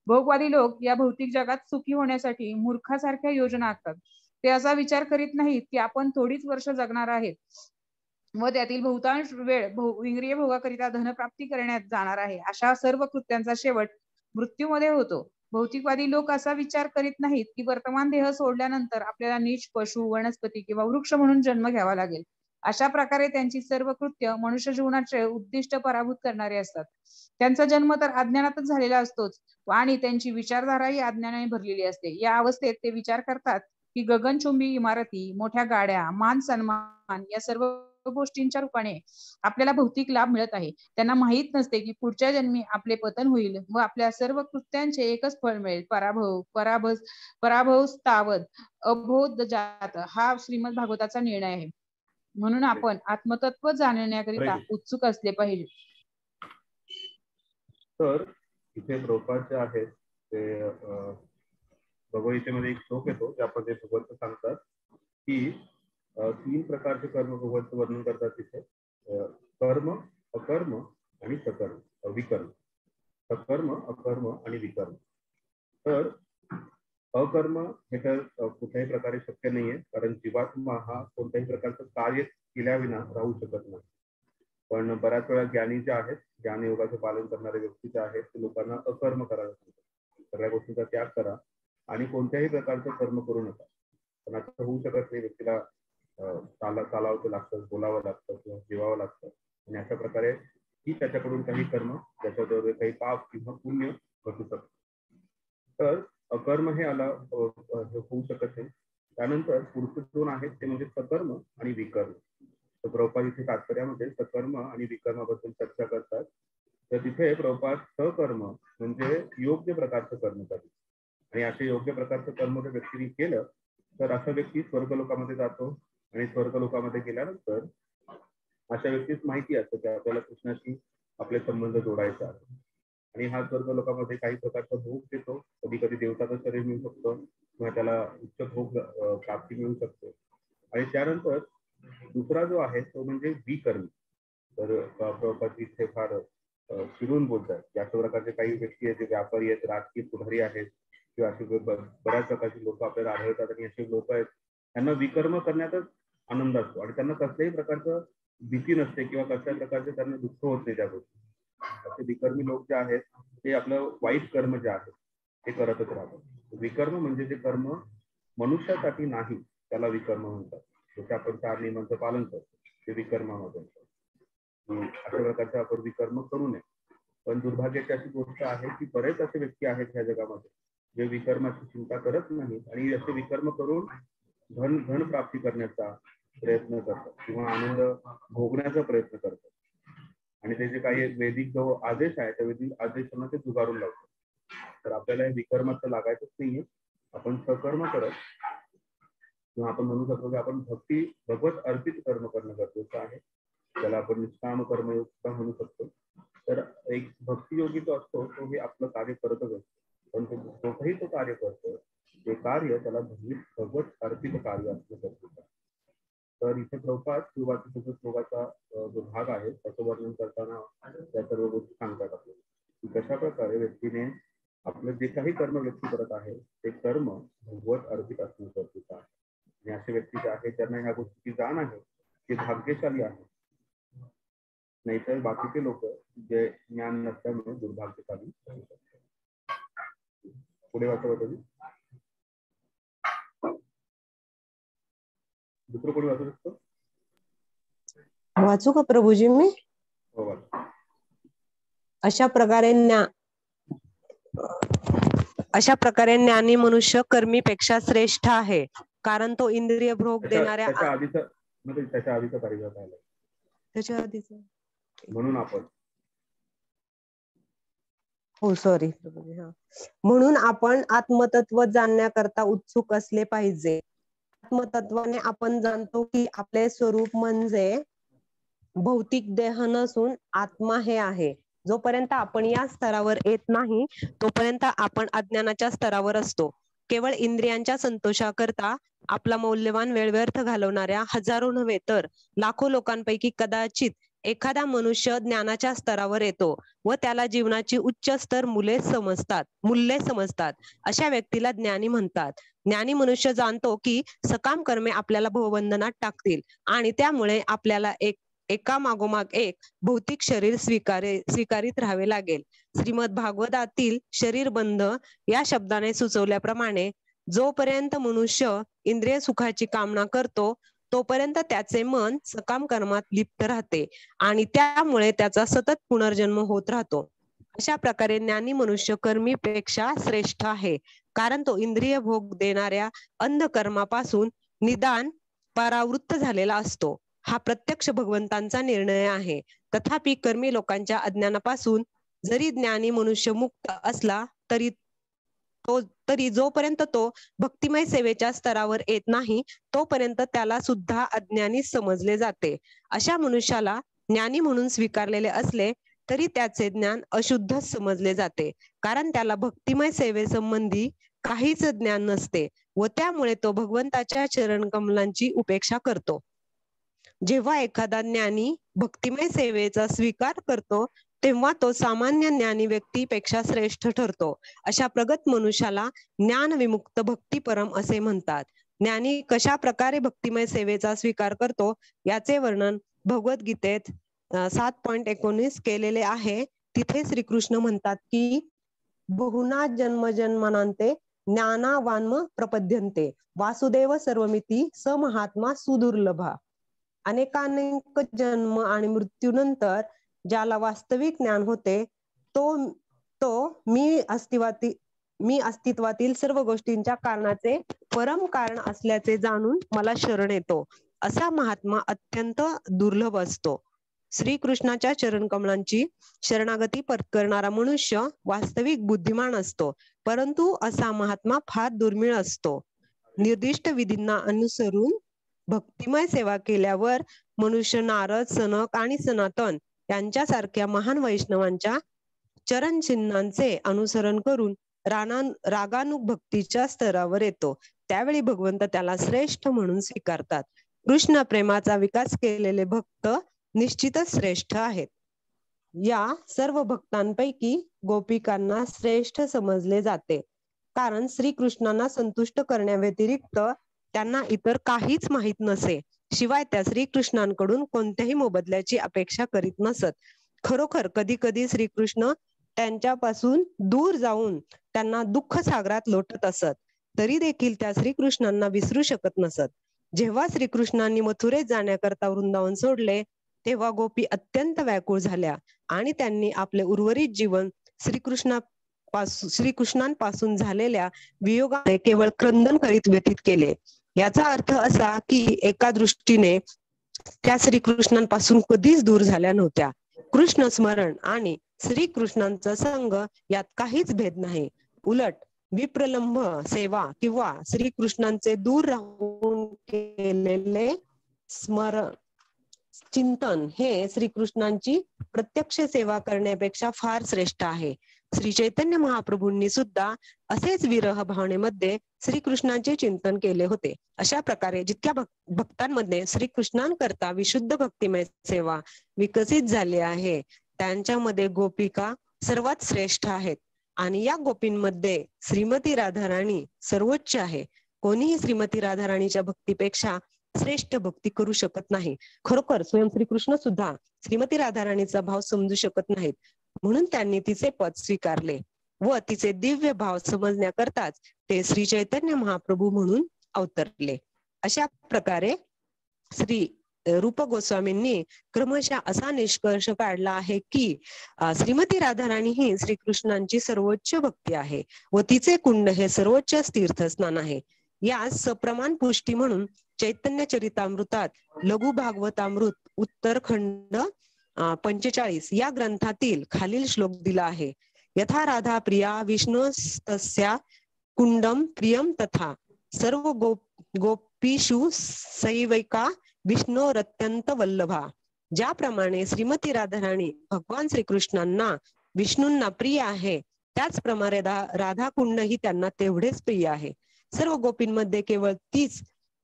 भोगवादी लोक या भौतिक जगात सुखी होण्यासाठी मूर्खासारख्या योजना आखतात. ते असा विचार करीत नाहीत की आपण थोडीच वर्ष जगणार आहेत व त्यातील बहुतांश वेळ इंद्रिय भोगाकरिता धनप्राप्ती करण्यात जाणार आहे. अशा सर्व कृत्यांचा शेवट मृत्यूमध्ये होतो. भौतिकवादी लोक असा विचार करीत नाहीत की वर्तमान देह सोडल्यानंतर आपल्याला नीच पशु, वनस्पती किंवा वृक्ष म्हणून जन्म घ्यावा लागेल. अशा प्रकारे त्यांची सर्व कृत्य मनुष्य जीवनाचे उद्दिष्ट पराभूत करणारे असतात. त्यांचा जन्म तर अज्ञानातच झालेला असतोच आणि त्यांची विचारधाराही अज्ञानाने भरलेली असते. या अवस्थेत ते विचार करतात की गगनचुंबी इमारती, मोठ्या गाड्या, मान सन्मान या सर्व गोष्टींच्या रूपाने आपल्याला भौतिक लाभ मिळत आहे. त्यांना माहित नसते की पुढच्या जन्मी आपले पतन होईल व आपल्या सर्व कृत्यांचे एकच फळ मिळेल, पराभव स्थावत अबोध जात. हा श्रीमद भागवताचा निर्णय आहे. म्हणून आपण आत्मतत्व जाणण्याकरिता उत्सुक असले पाहिजे. तर इथे प्रभुपाद जे आहेत ते भगवद्गीतेमध्ये एक श्लोक येतो त्यामध्ये भगवंत सांगतात की 3 प्रकारचे कर्म भगवंत वर्णन करतात तिथे, कर्म, अकर्म आणि सकर्म विकर्म. सकर्म, अकर्म आणि विकर्म. तर अकर्म हे तर कुठल्याही प्रकारे शक्य नाहीये, कारण जीवात्मा हा कोणत्याही प्रकारचं कार्य केल्याविना राहू शकत नाही. पण बऱ्याच वेळा ज्ञानी जे आहेत, ज्ञान योगाचं पालन करणारे व्यक्ती जे आहेत ते लोकांना अकर्म करायला सांगतात. सगळ्या गोष्टींचा त्याग करा आणि कोणत्याही प्रकारचं कर्म करू नका. पण असं होऊ शकत नाही, व्यक्तीला चालावं लागतं, बोलावं लागतं किंवा जेवावं लागतं आणि अशा प्रकारे ही त्याच्याकडून काही कर्म त्याच्याद्वारे काही पाप किंवा पुण्य घटू शकतं. तर अकर्म हे होऊ शकत नाही. त्यानंतर पुढचे 2 आहेत ते म्हणजे सकर्म आणि विकर्म. तर प्रभुपाद इथे तात्पर्यामध्ये सकर्म आणि विकर्माबद्दल चर्चा करतात. तर तिथे प्रभुपाद सकर्म म्हणजे योग्य प्रकारचं कर्म करणे आणि असे योग्य प्रकारचं कर्म जर व्यक्तीने केलं तर असा व्यक्ती स्वर्गलोकामध्ये जातो आणि स्वर्गलोकामध्ये गेल्यानंतर अशा व्यक्तीस माहिती असतं की आपल्याला कृष्णाशी आपले संबंध जोडायचे आहेत आणि हा स्वर्गलोकामध्ये काही प्रकारचा भोग देतो. कधी कधी देवताचं शरीर मिळू शकतो किंवा त्याला उच्च भोग प्राप्ती मिळू शकते. आणि त्यानंतर दुसरा जो आहे तो म्हणजे विकर्मी. तर प्रभुपाद इथे फार फिरून बोलतात की अशा प्रकारचे काही व्यक्ती आहेत, जे व्यापारी आहेत, राजकीय पुढारी आहेत किंवा असे बऱ्याच प्रकारची लोक आपल्याला आढळतात आणि असे लोक आहेत त्यांना विकर्म करण्यातच आनंद असतो आणि त्यांना कसल्याही प्रकारचं भीती नसते किंवा कसल्याही प्रकारचे त्यांना दुःख होत नाही त्या गोष्टी. असे विकर्मी लोक जे आहेत ते आपलं वाईट कर्म जे आहे ते करतच राहतात. विकर्म म्हणजे जे कर्म मनुष्यासाठी नाही त्याला विकर्म म्हणतात. जसे आपण 4 नियमांचं पालन करतो ते विकर्मामध्ये. अशा प्रकारचे आपण विकर्म करू नये. पण दुर्भाग्याची अशी गोष्ट आहे की बरेच असे व्यक्ती आहेत ह्या जगामध्ये जे विकर्माची चिंता करत नाहीत आणि असे विकर्म करून धन प्राप्ती करण्याचा प्रयत्न करतात किंवा आनंद भोगण्याचा प्रयत्न करतात आणि ते जे काही वैदिक जो आदेश आहे त्या वैदिक आदेशांना ते झुगारून लावतात. तर आपल्याला हे विकर्माचं लागायचंच नाहीये. आपण सकर्म करत किंवा आपण म्हणू शकतो की आपण भगवत अर्पित कर्म करणं गरजेचं आहे. त्याला आपण निष्काम कर्मयोग सुद्धा म्हणू शकतो. तर एक भक्तियोगी जो असतो तो हे आपलं कार्य करतच असतो, पण तोही तो कार्य करतो ते कार्य त्याला भगवत अर्पित कार्य असलं गरजेचं. तर इथे प्रभुपाद सुरुवातीच्या श्लोकाचा जो भाग आहे त्याचं वर्णन करताना त्या सर्व गोष्टी सांगतात आपल्याला की कशा प्रकारे व्यक्तीने आपलं जे काही कर्म व्यक्ती करत आहे ते कर्म भगवत अर्पित असणं गरजेचं आहे. आणि असे व्यक्ती जे आहेत त्यांना ह्या गोष्टीची जाण आहे ते भाग्यशाली आहे. नाहीतर बाकीचे लोक जे ज्ञान नसल्यामुळे दुर्भाग्यशाली. पुढे वाचवत दुसरं कोणी वाचू शकतो? वाचू का प्रभूजी मी? हो. अशा प्रकारे ज्ञानी मनुष्य कर्मीपेक्षा श्रेष्ठ आहे, कारण तो इंद्रिय भोग देणाऱ्या त्याच्या आधीचा परिग्रह आहे. त्याच्या आधीचा म्हणून आपण म्हणून आपण आत्मतत्व जाणण्याकरता उत्सुक असले पाहिजे. आत्मतत्वाने आपण जाणतो की आपले स्वरूप म्हणजे भौतिक देह नसून आत्मा हे आहे. जोपर्यंत आपण या स्तरावर येत नाही तोपर्यंत आपण अज्ञानाच्या स्तरावर असतो. केवळ इंद्रियांच्या संतोषाकरता आपला मौल्यवान वेळ व्यर्थ घालवणाऱ्या हजारो नव्हे तर लाखो लोकांपैकी कदाचित एखादा मनुष्य ज्ञानाच्या स्तरावर येतो व त्याला जीवनाची उच्च स्तर मूल्ये समजतात. अशा व्यक्तीला ज्ञानी म्हणतात. ज्ञानी मनुष्य जाणतो की सकाम कर्मे आपल्याला भवबंधनात टाकतील आणि त्यामुळे आपल्याला एका मागोमाग एक भौतिक शरीर स्वीकारित राहावे लागेल. श्रीमद भागवतातील शरीर बंध या शब्दाने सुचवल्याप्रमाणे जोपर्यंत मनुष्य इंद्रिय सुखाची कामना करतो तोपर्यंत त्याचे मन सकाम कर्मात लिप्त राहते आणि त्यामुळे त्याचा सतत पुनर्जन्म होत राहतो. अशा प्रकारे ज्ञानी मनुष्य कर्मीपेक्षा श्रेष्ठ आहे, कारण तो इंद्रिय भोग देणाऱ्या अंधकर्मापासून निदान परावृत्त झालेला असतो. हा प्रत्यक्ष भगवंतांचा निर्णय आहे. तथापि कर्मी लोकांच्या अज्ञानापासून जरी ज्ञानी मनुष्य मुक्त असला तरी जोपर्यंत तो भक्तिमय सेवेच्या स्तरावर येत नाही तोपर्यंत त्याला सुद्धा अज्ञानी समजले जाते. अशा मनुष्याला ज्ञानी म्हणून स्वीकारलेले असले तरी त्याचे ज्ञान अशुद्धच समजले जाते, कारण त्याला भक्तिमय सेवेसंबंधी काहीच ज्ञान नसते व त्यामुळे तो भगवंताच्या चरण कमलांची उपेक्षा करतो. जेव्हा एखादा ज्ञानी भक्तिमय सेवेचा स्वीकार करतो तेव्हा तो सामान्य ज्ञानी व्यक्तीपेक्षा श्रेष्ठ ठरतो. अशा प्रगत मनुष्याला ज्ञान विमुक्त भक्तिपरम असे म्हणतात. ज्ञानी कशा प्रकारे भक्तिमय सेवेचा स्वीकार करतो याचे वर्णन भगवद्गीतेत 7.19 केलेले आहे. तिथे श्रीकृष्ण म्हणतात की बहुना जन्मजन्मांते ज्ञानावान्म प्रपद्यन्ते वासुदेव सर्वमिती स महात्मा सुदुर्लभा. अनेकानेक जन्म आणि मृत्यूनंतर ज्याला वास्तविक ज्ञान होते तो मी अस्तित्वातील सर्व गोष्टींच्या कारणाचे परम कारण असल्याचे जाणून मला शरण येतो. असा महात्मा अत्यंत दुर्लभ असतो. श्रीकृष्णाच्या चरण कमलांची शरणागती पत्करणारा मनुष्य वास्तविक बुद्धिमान असतो, परंतु असा महात्मा फार दुर्मिळ असतो. निर्दिष्ट विधींना अनुसरून भक्तिमय सेवा केल्यावर मनुष्य नारद, सनक आणि सनातन यांच्यासारख्या महान वैष्णवांच्या चरण चिन्हांचे अनुसरण करून रागानुभक्तीच्या स्तरावर येतो. त्यावेळी भगवंत त्याला श्रेष्ठ म्हणून स्वीकारतात. कृष्ण प्रेमाचा विकास केलेले भक्त निश्चितच श्रेष्ठ आहेत. या सर्व भक्तांपैकी गोपिकांना श्रेष्ठ समजले जाते, कारण श्रीकृष्णांना संतुष्ट करण्याव्यतिरिक्त त्यांना इतर काहीच माहित नसे. शिवाय त्या श्रीकृष्णांकडून कोणत्याही मोबदल्याची अपेक्षा करीत नसत. खरोखर कधी कधी श्रीकृष्ण त्यांच्यापासून दूर जाऊन त्यांना दुःख सागरात लोटत असत, तरी देखील त्या श्रीकृष्णांना विसरू शकत नसत. जेव्हा श्रीकृष्णांनी मथुरेत जाण्याकरता वृंदावन सोडले तेव्हा गोपी अत्यंत व्याकुळ झाल्या आणि त्यांनी आपले उर्वरित जीवन श्रीकृष्णांपासून झालेल्या वियोगाने केवळ क्रंदन करीत व्यतीत केले. याचा अर्थ असा की एका दृष्टीने त्या श्रीकृष्णांपासून कधीच दूर झाल्या नव्हत्या. कृष्ण स्मरण आणि श्रीकृष्णांचा संग यात काहीच भेद नाही. उलट विप्रलंब सेवा किंवा श्रीकृष्णांचे दूर राहून केलेले स्मरण चिंतन हे श्रीकृष्णांची प्रत्यक्ष सेवा करण्यापेक्षा फार श्रेष्ठ आहे. श्री चैतन्य महाप्रभूंनी सुद्धा असेच विरह भावनेमध्ये श्रीकृष्णांचे चिंतन केले होते. अशा प्रकारे जितक्या भक्तांमध्ये श्रीकृष्णांकरता विशुद्ध भक्तिमय सेवा विकसित झाली आहे त्यांच्यामध्ये गोपिका सर्वात श्रेष्ठ आहेत आणि या गोपींमध्ये श्रीमती राधाराणी सर्वोच्च आहे. कोणीही श्रीमती राधाराणीच्या भक्तीपेक्षा श्रेष्ठ भक्ती करू शकत नाही. खरोखर स्वयं श्रीकृष्ण सुद्धा श्रीमती राधाराणीचा भाव समजू शकत नाहीत, म्हणून त्यांनी तिचे पद स्वीकारले व तिचे दिव्य भाव समजण्याकरताच ते श्री चैतन्य महाप्रभू म्हणून अवतरले. अशा प्रकारे श्री रूप गोस्वामींनी क्रमशः असा निष्कर्ष काढला आहे की श्रीमती राधाराणी ही श्रीकृष्णांची सर्वोच्च भक्ती आहे व तिचे कुंड हे सर्वोच्च तीर्थस्नान आहे. यास सप्रमाण पुष्टी म्हणून चैतन्य चरितामृतात लघु भागवतामृत उत्तरखंड 45 या ग्रंथातील खालील श्लोक दिला आहे. यथा राधा प्रिया विष्णुस्तस्या कुंडम प्रियम तथा सर्व गोपीषु सैवैका विष्णोरत्यंत वल्लभा. ज्याप्रमाणे श्रीमती राधाराणी भगवान श्रीकृष्णांना विष्णूंना प्रिय आहे, त्याचप्रमाणे राधा कुंड ही त्यांना तेवढेच प्रिय आहे. सर्व गोपींमध्ये केवळ तीच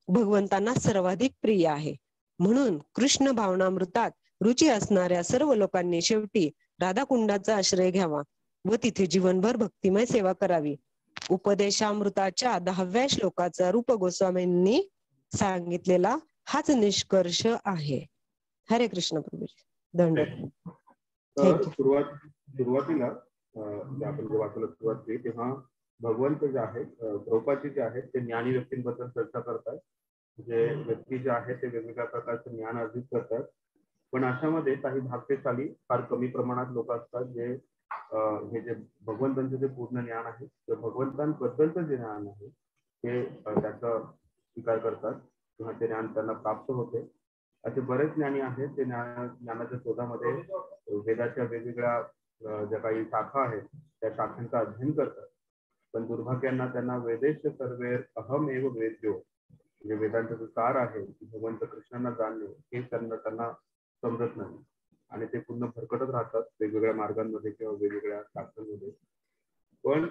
भगवंतांना सर्वाधिक प्रिय आहे. म्हणून कृष्ण भावनामृतात रुची असणाऱ्या सर्व लोकांनी शेवटी राधाकुंडाचा आश्रय घ्यावा व तिथे जीवनभर भक्तिमय सेवा करावी. उपदेशामृताच्या 10व्या श्लोकाचा रूप गोस्वामींनी सांगितलेला हाच निष्कर्ष आहे. हरे कृष्ण प्रभूजी. धन्यवाद. सुरुवातीला आपण वाचायला सुरुवात केली तेव्हा भगवंत जे आहेत प्रभुपादजी जे आहेत ते ज्ञानी व्यक्तींबद्दल चर्चा करतात. जे व्यक्ती जे आहेत ते वेगवेगळ्या प्रकारचं ज्ञान अर्जित करतात, पण अशामध्ये काही भाग्यशाली फार कमी प्रमाणात लोक असतात जे हे जे भगवंतांचे जे पूर्ण ज्ञान आहे ते भगवंतांबद्दलचं जे ज्ञान आहे ते त्याचा स्वीकार करतात किंवा ते ज्ञान त्यांना प्राप्त होते. असे बरेच ज्ञानी आहेत ते ज्ञानाच्या शोधामध्ये वेदाच्या वेगवेगळ्या ज्या काही शाखा आहेत त्या शाखांचा अध्ययन करतात, पण दुर्भाग्यांना त्यांना वेदेश सर्वे अहम एव वेद्यो म्हणजे वेदांचा जो सार आहे भगवंत कृष्णांना जाणणे हे त्यांना समजत नाही. आणि ते पूर्ण भरकटत राहतात वेगवेगळ्या मार्गांमध्ये किंवा वेगवेगळ्या शास्त्रांमध्ये. पण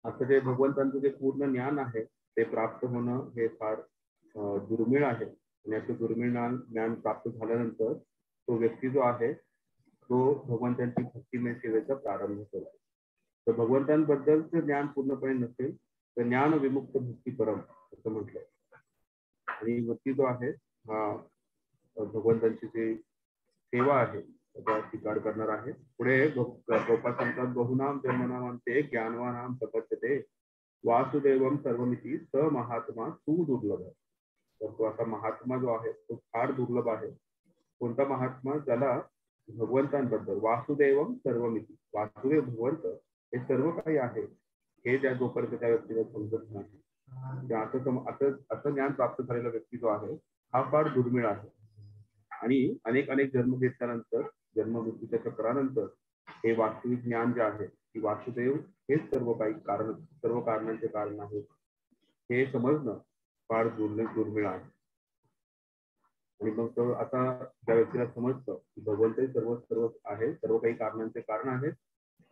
असं जे भगवंतांचं जे पूर्ण ज्ञान आहे ते प्राप्त होणं हे फार दुर्मिळ आहे. आणि असं दुर्मिळ ज्ञान प्राप्त झाल्यानंतर तो व्यक्ती जो आहे तो भगवंतांची भक्तिमय सेवेचा प्रारंभ करतो. तर भगवंतांबद्दलचं ज्ञान पूर्णपणे नसेल तर ज्ञान विमुक्त भक्ती परम असं म्हटलंय. आणि भक्ती जो आहे हा भगवंतांची जी सेवा आहे त्याचा स्वीकार करणार आहे. पुढे गोपाल सांगतात बहुनाम जन्मनामांते ज्ञानवानाम प्रपद्यते वासुदेवम सर्वमिती स महात्मा सुदुर्लभ. तर तो असा महात्मा जो आहे तो फार दुर्लभ आहे. कोणता महात्मा? ज्याला भगवंतांबद्दल वासुदेवम सर्वमिती, वासुदेव भगवंत हे सर्व काही आहे हे ज्या जोपर्यंत त्या व्यक्तीला समजत नाही असं ज्ञान प्राप्त झालेला व्यक्ती जो आहे हा फार दुर्मिळ आहे. आणि अनेक जन्म घेतल्यानंतर जन्ममृत्यूच्या चक्रानंतर हे वास्तविक ज्ञान जे आहे की वासुदेव हेच सर्व कारणांचे कारण आहे हे समजणं फार दुर्मिळ आहे. आणि मग आता त्या व्यक्तीला समजतं की भगवंत सर्व आहे, सर्व काही कारणांचे कारण आहेत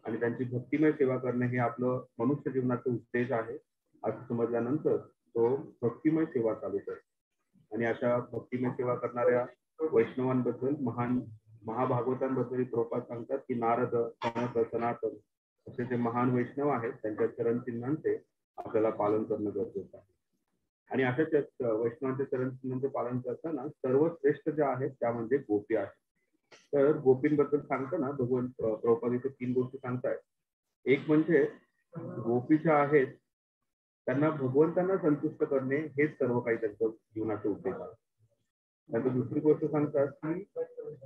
आणि त्यांची भक्तिमय सेवा करणे हे आपलं मनुष्य जीवनाचा उद्देश आहे असं समजल्यानंतर तो भक्तिमय सेवा चालू करतो. आणि अशा भक्तिमय सेवा करणाऱ्या वैष्णवांबद्दल महाभागवतांबद्दल प्रभुपाद सांगतात की नारद, सनत, सनातन असे जे महान वैष्णव आहेत त्यांच्या चरणचिन्हांचे आपल्याला पालन करणं गरजेचं आहे. आणि अशाच वैष्णवांच्या चरणचिन्हांचे पालन करताना सर्वश्रेष्ठ ज्या आहेत त्या म्हणजे गोपी आहेत. तर गोपींबद्दल सांगताना भगवंत प्रभुपाद इथे 3 गोष्टी सांगतायत. एक म्हणजे गोपी ज्या आहेत त्यांना भगवंतांना संतुष्ट करणे हेच सर्व काही त्यांचं जीवनाचे उद्देश आहे. त्यानंतर दुसरी गोष्ट सांगतात की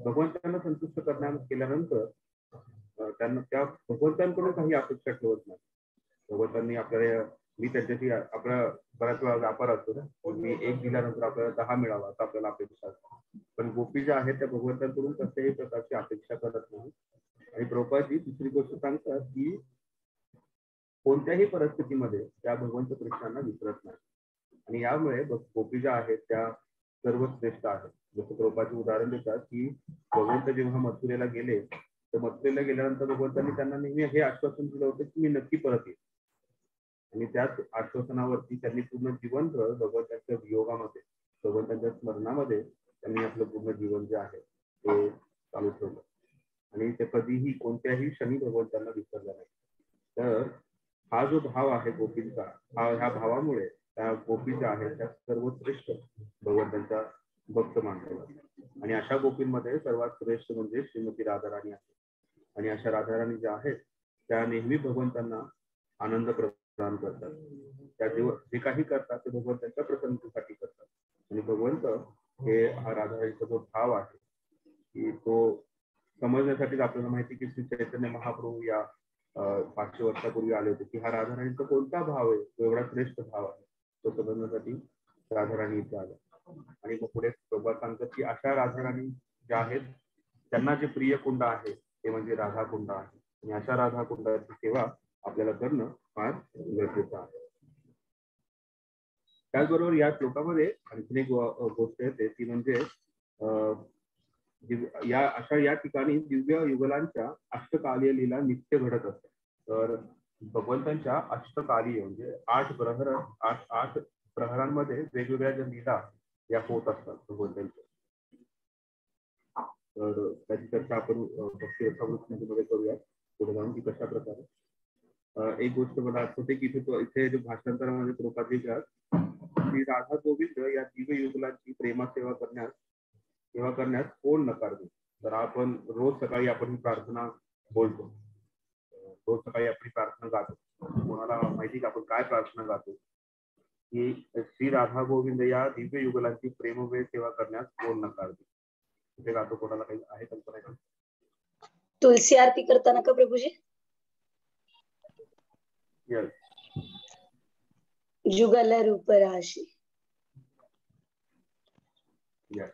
भगवंतांना संतुष्ट केल्यानंतर त्यांना त्या भगवंतांकडून काही अपेक्षा ठेवत नाही. भगवंतांनी आपल्याला मी त्याच्याशी आपला बऱ्याच वेळा व्यापार असतो ना, मी 1 दिल्यानंतर आपल्याला 10 मिळावा असं आपल्याला अपेक्षा असते. पण गोपी ज्या आहेत त्या भगवंतांकडून कसल्याही प्रकारची अपेक्षा करत नाही. आणि प्रभुपादजी दुसरी गोष्ट सांगतात की कोणत्याही परिस्थितीमध्ये त्या भगवंत कृष्णांना विसरत नाही. आणि यामुळे गोपी ज्या आहेत त्या सर्वश्रेष्ठ आहेत. जसं प्रभुपादजी उदाहरण देतात की भगवंत जेव्हा मथुरेला गेले तर मथुरेला गेल्यानंतर भगवंतांनी त्यांना नेहमी हे आश्वासन दिलं होतं की मी नक्की परत येईल. आणि त्याच आश्वासनावरती त्यांनी पूर्ण जीवनभर भगवंतांच्या वियोगामध्ये, भगवंतांच्या स्मरणामध्ये त्यांनी आपलं पूर्ण जीवन जे आहे ते चालू ठेवलं. आणि ते कधीही कोणत्याही क्षणी भगवंतांना विसरलं नाही. तर हा जो भाव आहे गोपींचा, ह्या भावामुळे त्या गोपी ज्या आहेत त्या सर्वश्रेष्ठ भगवंतांच्या भक्त मानल्या जातात. आणि अशा गोपींमध्ये सर्वात श्रेष्ठ म्हणजे श्रीमती राधाराणी आहे. आणि अशा राधाराणी ज्या आहेत त्या नेहमी भगवंतांना आनंद प्रदान करतात. त्या जे काही करतात ते भगवंतांच्या प्रसन्नतेसाठी करतात. आणि भगवंत हे हा राधाराणीचा जो भाव आहे की तो समजण्यासाठी आपल्याला माहिती की श्री चैतन्य महाप्रभू या 500 वर्षापूर्वी आले होते की हा राधाराणीचा कोणता भाव आहे, तो एवढा श्रेष्ठ भाव आहे, तो समजण्यासाठी राधाराणी इथे आल्या. आणि मग पुढे प्रभुपाद सांगतात की अशा राधाराणी ज्या आहेत त्यांना जे प्रिय कुंड आहे ते म्हणजे राधा कुंड आहे. आणि अशा राधा कुंडाची सेवा आपल्याला करणं फार गरजेचं आहे. त्याचबरोबर या श्लोकामध्ये आणखी एक गोष्ट येते ती म्हणजे या ठिकाणी दिव्य युगलांच्या अष्टकालीय लीला नित्य घडत असतात. तर भगवंतांच्या अष्टकालीय म्हणजे 8 प्रहरांमध्ये वेगवेगळ्या ज्या लीला या होत असतात भगवंतांच्या. तर त्याची चर्चा आपण भक्ती रसामृतमध्ये करूया पुढे जाऊन की कशा प्रकारे. एक गोष्ट मला आठवते की इथे जो भाषांतरामध्ये प्रभुपाद श्री राधा गोविंद या दिव्य युगलांची प्रेमसेवा करण्यास कोण नकार देईल. तर आपण रोज सकाळी आपण ही प्रार्थना बोलतो, रोज सकाळी आपली प्रार्थना गातो. कोणाला माहिती का आपण काय प्रार्थना गातो की श्री राधा गोविंद या दिव्य युगलांची प्रेममय सेवा करण्यास कोण नकार देईल. कुठे गातो, कोणाला काही आहे कल्पना? तुलसी आरती करताना का प्रभूजी? यस. जुगल रूप राशी. यस,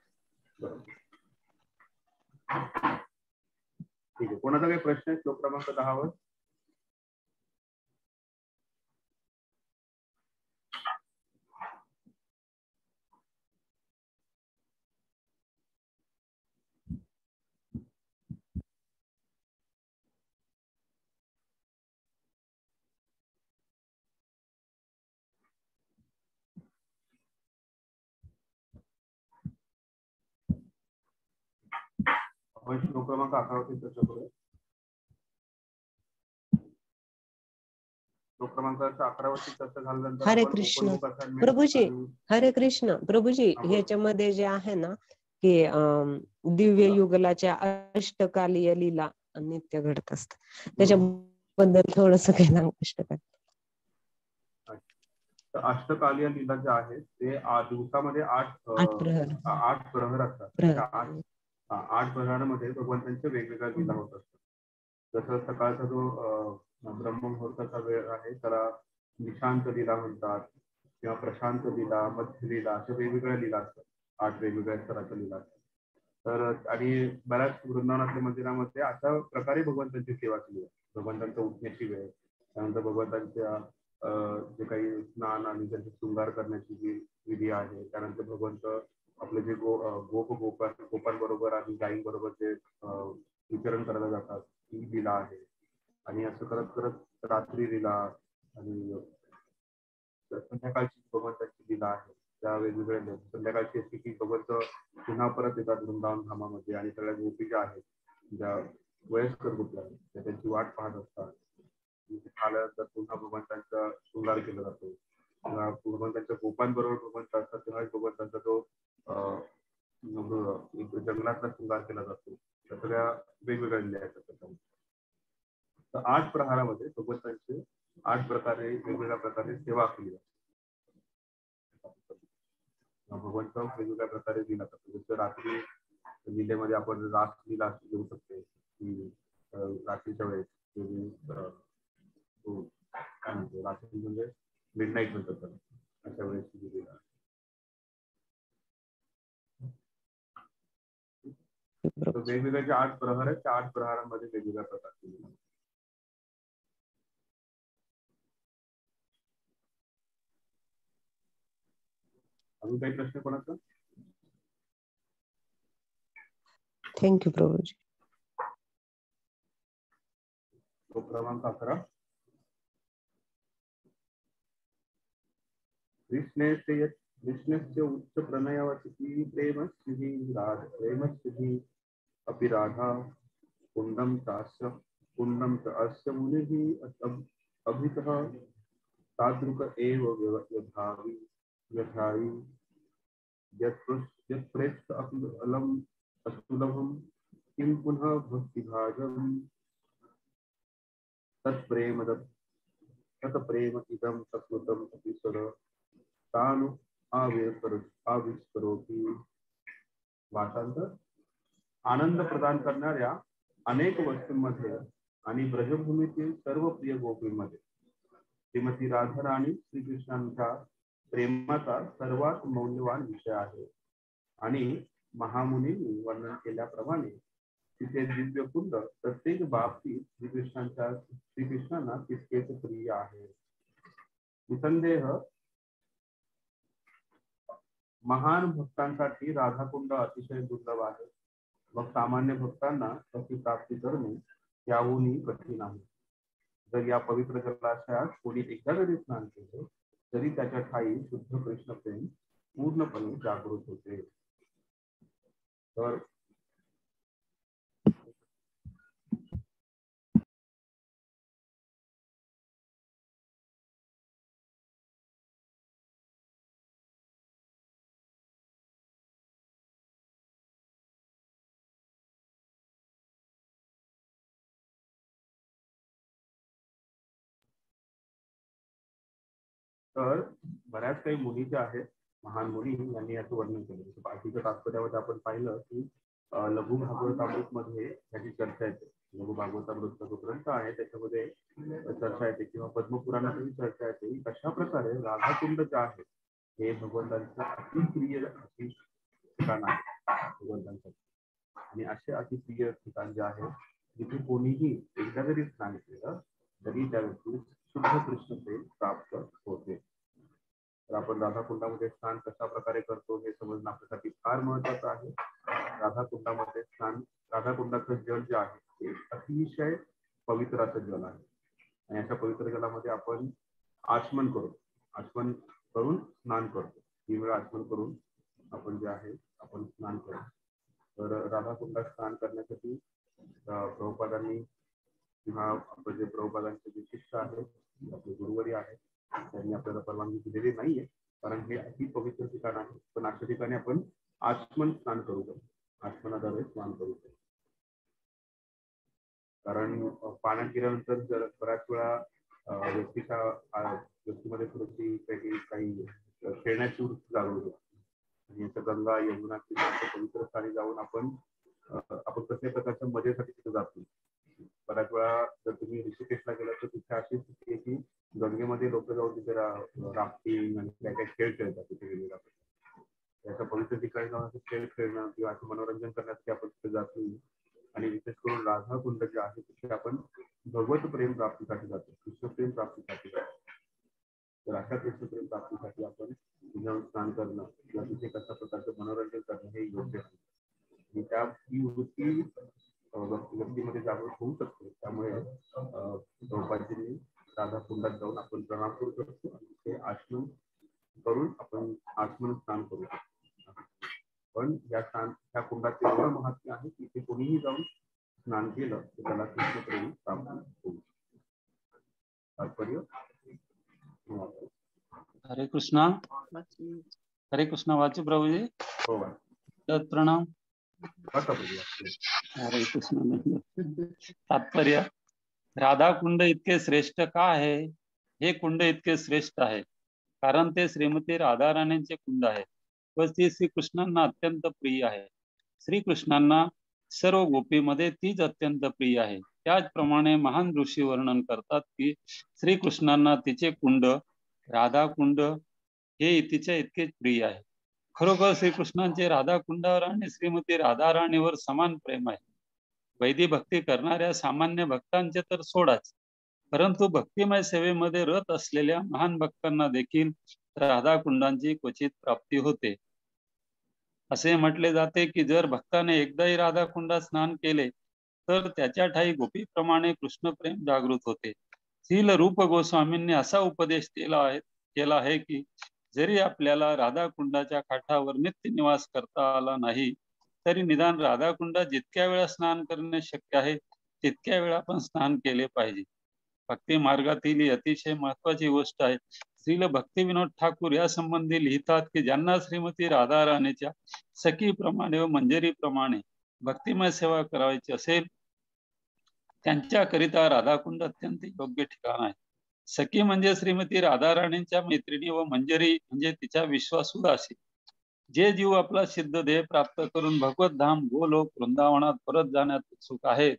ठीक आहे. कोणाचा काही प्रश्न आहे श्लोक क्रमांक 10 वर? आपण श्लोक क्रमांक 11 वरती चर्चा करूया. श्लोक क्रमांक 11 वरती चर्चा झाल्यानंतर हरे आपण Krishna. open book assignment Prabhuji आणि हरे कृष्ण. प्रभूजी हा, बोल. ह्याच्यामध्ये जे आहे ना की दिव्य युगलाच्या अष्टकालीय लीला नित्य घडत असतात त्याच्याबद्दल थोडस काही सांगू शकता? तर अष्टकालीय लीला ज्या आहेत ते दिवसामध्ये 8 प्रहर असतात. त्या 8 प्रहरामध्ये भगवंतांच्या वेगवेगळ्या लीला होत असतात. जसं सकाळचा जो ब्रह्ममुहूर्ताचा वेळ आहे त्याला निशांत लीला म्हणतात किंवा प्रशांत लीला, मध्य लीला अशा वेगवेगळ्या लीला असतात. 8 वेगवेगळ्या स्तराच्या लीला असतात. तर आणि बऱ्याच वृंदावनातल्या मंदिरामध्ये अशा प्रकारे भगवंतांची सेवा केली आहे. भगवंतांचा उठण्याची वेळ, त्यानंतर भगवंतांच्या जे काही स्नान आणि त्यांचे शृंगार करण्याची जी विधी आहे, त्यानंतर भगवंत आपले जे गोपांबरोबर आणि गायींबरोबर जे विचरण करायला जातात ती लीला आहे. आणि असं करत करत रात्री लीला आणि संध्याकाळची भगवंताची लीला आहे त्या वेगवेगळ्या. संध्याकाळची अशी की भगवंत पुन्हा परत येतात वृंदावन धामामध्ये आणि सगळ्या गोपी ज्या आहेत ज्या वयस्कर गोपी आहेत त्या त्यांची वाट पाहत असतात. आल्यानंतर पुन्हा भगवंतांचा शृंगार केला जातो. भगवंतांच्या गोपांबरोबर भगवंत असतात तेव्हा भगवंतांचा तो जंगलातला शृंगार केला जातो. त्या सगळ्या वेगवेगळ्या लीला आहेत त्याच्यामध्ये. तर 8 प्रहारामध्ये भगवंतांचे 8 प्रकारे वेगवेगळ्या प्रकारे सेवा केली जाते. भगवंत वेगवेगळ्या प्रकारे लीला करतो. जसं रात्री लीलेमध्ये आपण रास लीला घेऊ शकतो की रात्रीच्या वेळेस काय म्हणतो रात्री म्हणजे मिडनाईट म्हणतात त्याला, अशा वेळेस लीला. वेगवेगळे जे 8 प्रहर आहेत त्या 8 प्रहारांमध्ये वेगवेगळ्या प्रकारची लीला. अजून काही प्रश्न कोणाचा? थँक्यू प्रभूजी. श्लोक क्रमांक 11. कृष्णस्य उच्च प्रणयवती प्रेमस्थिति अपि राधा कुंडम च अस्य मुनिः अभितः तादृक एव व्यथायि यत्प्रेष्ठ अलम अस्तुलभम किं पुनः भक्तिभाजम तत्प्रेम इदं तत्कृतम् अपि सर तानु आविष्करोति. वाचांतर. आनंद प्रदान करणाऱ्या अनेक वस्तूंमध्ये आणि ब्रजभूमीतील सर्व प्रिय गोपींमध्ये श्रीमती राधाराणी श्रीकृष्णांच्या प्रेमाचा सर्वात मौल्यवान विषय आहे. आणि महामुनींनी वर्णन केल्याप्रमाणे तिथे दिव्य कुंड प्रत्येक बाबतीत श्रीकृष्णांना तितकेच प्रिय आहे. निसंदेह महान भक्तांसाठी राधाकुंड अतिशय दुर्लभ आहे. मग सामान्य भक्तांना त्याची प्राप्ती करणे याहूनही कठीण आहे. जर या पवित्र जलाशयात कोणी एकदा जरी स्नान केले तरी त्याच्या ठायी शुद्ध कृष्ण प्रेम पूर्णपणे जागृत होते. तर बऱ्याच काही मुनी ज्या आहेत महान मुनी यांनी याचं वर्णन केलं. बाकीच्या तात्पर्यामध्ये आपण पाहिलं की लघु भागवतामृत मध्ये याची चर्चा येते. लघु भागवतामृतचा जो ग्रंथ आहे त्याच्यामध्ये चर्चा येते किंवा पद्मपुराणातही चर्चा येते की कशा प्रकारे राधाकुंड जे आहे हे भगवंतांचं अतिप्रिय ठिकाण आहे भगवंतांसाठी. आणि असे अतिप्रिय ठिकाण जे आहे जिथे कोणीही एकदा जरी स्नान केलं तरी त्या व्यक्तीस शुद्ध कृष्ण प्रेम प्राप्त होते. तर आपण राधाकुंडामध्ये स्नान कशा प्रकारे करतो हे समजणं आपल्यासाठी फार महत्वाचं आहे. राधाकुंडामध्ये स्नान, राधाकुंडाचं जल जे आहे ते अतिशय पवित्र असं जल आहे. आणि अशा पवित्र जलामध्ये आपण आचमन करून स्नान करतो. 3 वेळा आचमन करून आपण जे आहे आपण स्नान करतो. तर राधाकुंडात स्नान करण्यासाठी प्रभुपादांनी किंवा आपलं जे प्रभुपादांचे जे शिष्य आहेत, आपले गुरुवरी आहेत, त्यांनी आपल्याला परवानगी दिलेली नाहीये, कारण हे अति पवित्र ठिकाण आहे. पण अशा ठिकाणी आपण आचमन स्नान करू शकतो, आचमनाद्वारे स्नान करू शकतो. कारण पाण्यात गेल्यानंतर जर बऱ्याच वेळा व्यक्तीमध्ये थोडीशी काही खेळण्याची वृत्ती जागृत होते. आणि गंगा यमुना किंवा पवित्र स्थानी जाऊन आपण कसल्या प्रकारच्या मजेसाठी तिथे जातो. बऱ्याच वेळा जर तुम्ही ऋषिकेशला गेला तर तिथे अशी स्थिती आहे की गंगेमध्ये लोक जाऊन तिथे राफ्टिंग आणि काही खेळ खेळतात तिथे गेलेला. त्याच्या पवित्र ठिकाणी जाऊन असं खेळ खेळणं किंवा असं मनोरंजन करण्यासाठी आपण तिथे जातो. आणि विशेष करून राधा कुंड जे आहे तिथे आपण भगवत प्रेम प्राप्तीसाठी जातो, कृष्ण प्रेम प्राप्तीसाठी जातो. तर अशा कृष्ण प्रेम प्राप्तीसाठी आपण जाऊन स्नान करणं किंवा तिथे कशा प्रकारचं मनोरंजन करणं हे योग्य आहे. आणि ही वृत्ती व्यक्तीमध्ये जागृत होऊ शकते. त्यामुळे प्रभुपादांनी राधा कुंडात जाऊन आपण प्रणाम करू शकतो आणि ते आचमन करून आपण आचमन स्नान करू शकतो. पण या कुंडाचे एवढं महत्व आहे की ते कोणीही जाऊन स्नान केलं तर त्याला कृष्ण प्रेम प्राप्त होऊ. तात्पर्य. हरे कृष्णा. हरे कृष्णा वाचू प्रभुजी. हो प्रणाम. हरे कृष्ण. तात्पर्य. राधा कुंड इतके श्रेष्ठ का आहे? हे कुंड इतके श्रेष्ठ आहे कारण ते श्रीमती राधा राणींचे कुंड आहे व ती श्रीकृष्णांना अत्यंत प्रिय आहे. श्रीकृष्णांना सर्व गोपीमध्ये तीच अत्यंत प्रिय आहे. त्याचप्रमाणे महान ऋषी वर्णन करतात की श्रीकृष्णांना तिचे कुंड राधा कुंड हे तिच्या इतकेच प्रिय आहे. खरोखर श्रीकृष्णांचे राधा कुंडावर आणि श्रीमती राधा राणीवर समान प्रेम आहे. वैदिक भक्ती करणाऱ्या सामान्य भक्तांचे तर सोडाच, परंतु भक्तिमय सेवेमध्ये रत असलेल्या महान भक्तांना देखील राधा कुंडांची क्वचित प्राप्ती होते. असे म्हटले जाते की जर भक्ताने एकदाही राधा कुंडात स्नान केले तर त्याच्या ठाई गोपीप्रमाणे कृष्ण प्रेम जागृत होते. श्रील रूप गोस्वामींनी असा उपदेश केला आहे की जरी आपल्याला राधा कुंडाच्या काठावर नित्य निवास करता आला नाही तरी निदान राधा कुंडात जितक्या वेळा स्नान करणे शक्य आहे तितक्या वेळा आपण स्नान केले पाहिजे. भक्ती मार्गातील ही अतिशय महत्वाची गोष्ट आहे. श्रील भक्ती विनोद ठाकूर या संबंधी लिहितात की ज्यांना श्रीमती राधा राणीच्या सखीप्रमाणे व मंजरीप्रमाणे भक्तिमय सेवा करायची असेल त्यांच्याकरिता राधाकुंड अत्यंत योग्य ठिकाण आहे. सखी म्हणजे श्रीमती राधा राणींच्या मैत्रिणी व मंजरी म्हणजे तिच्या विश्वासू दासी. जे जीव आपला सिद्ध ध्येय प्राप्त करून भगवत धाम गोलोक वृंदावनात परत जाण्यात उत्सुक आहेत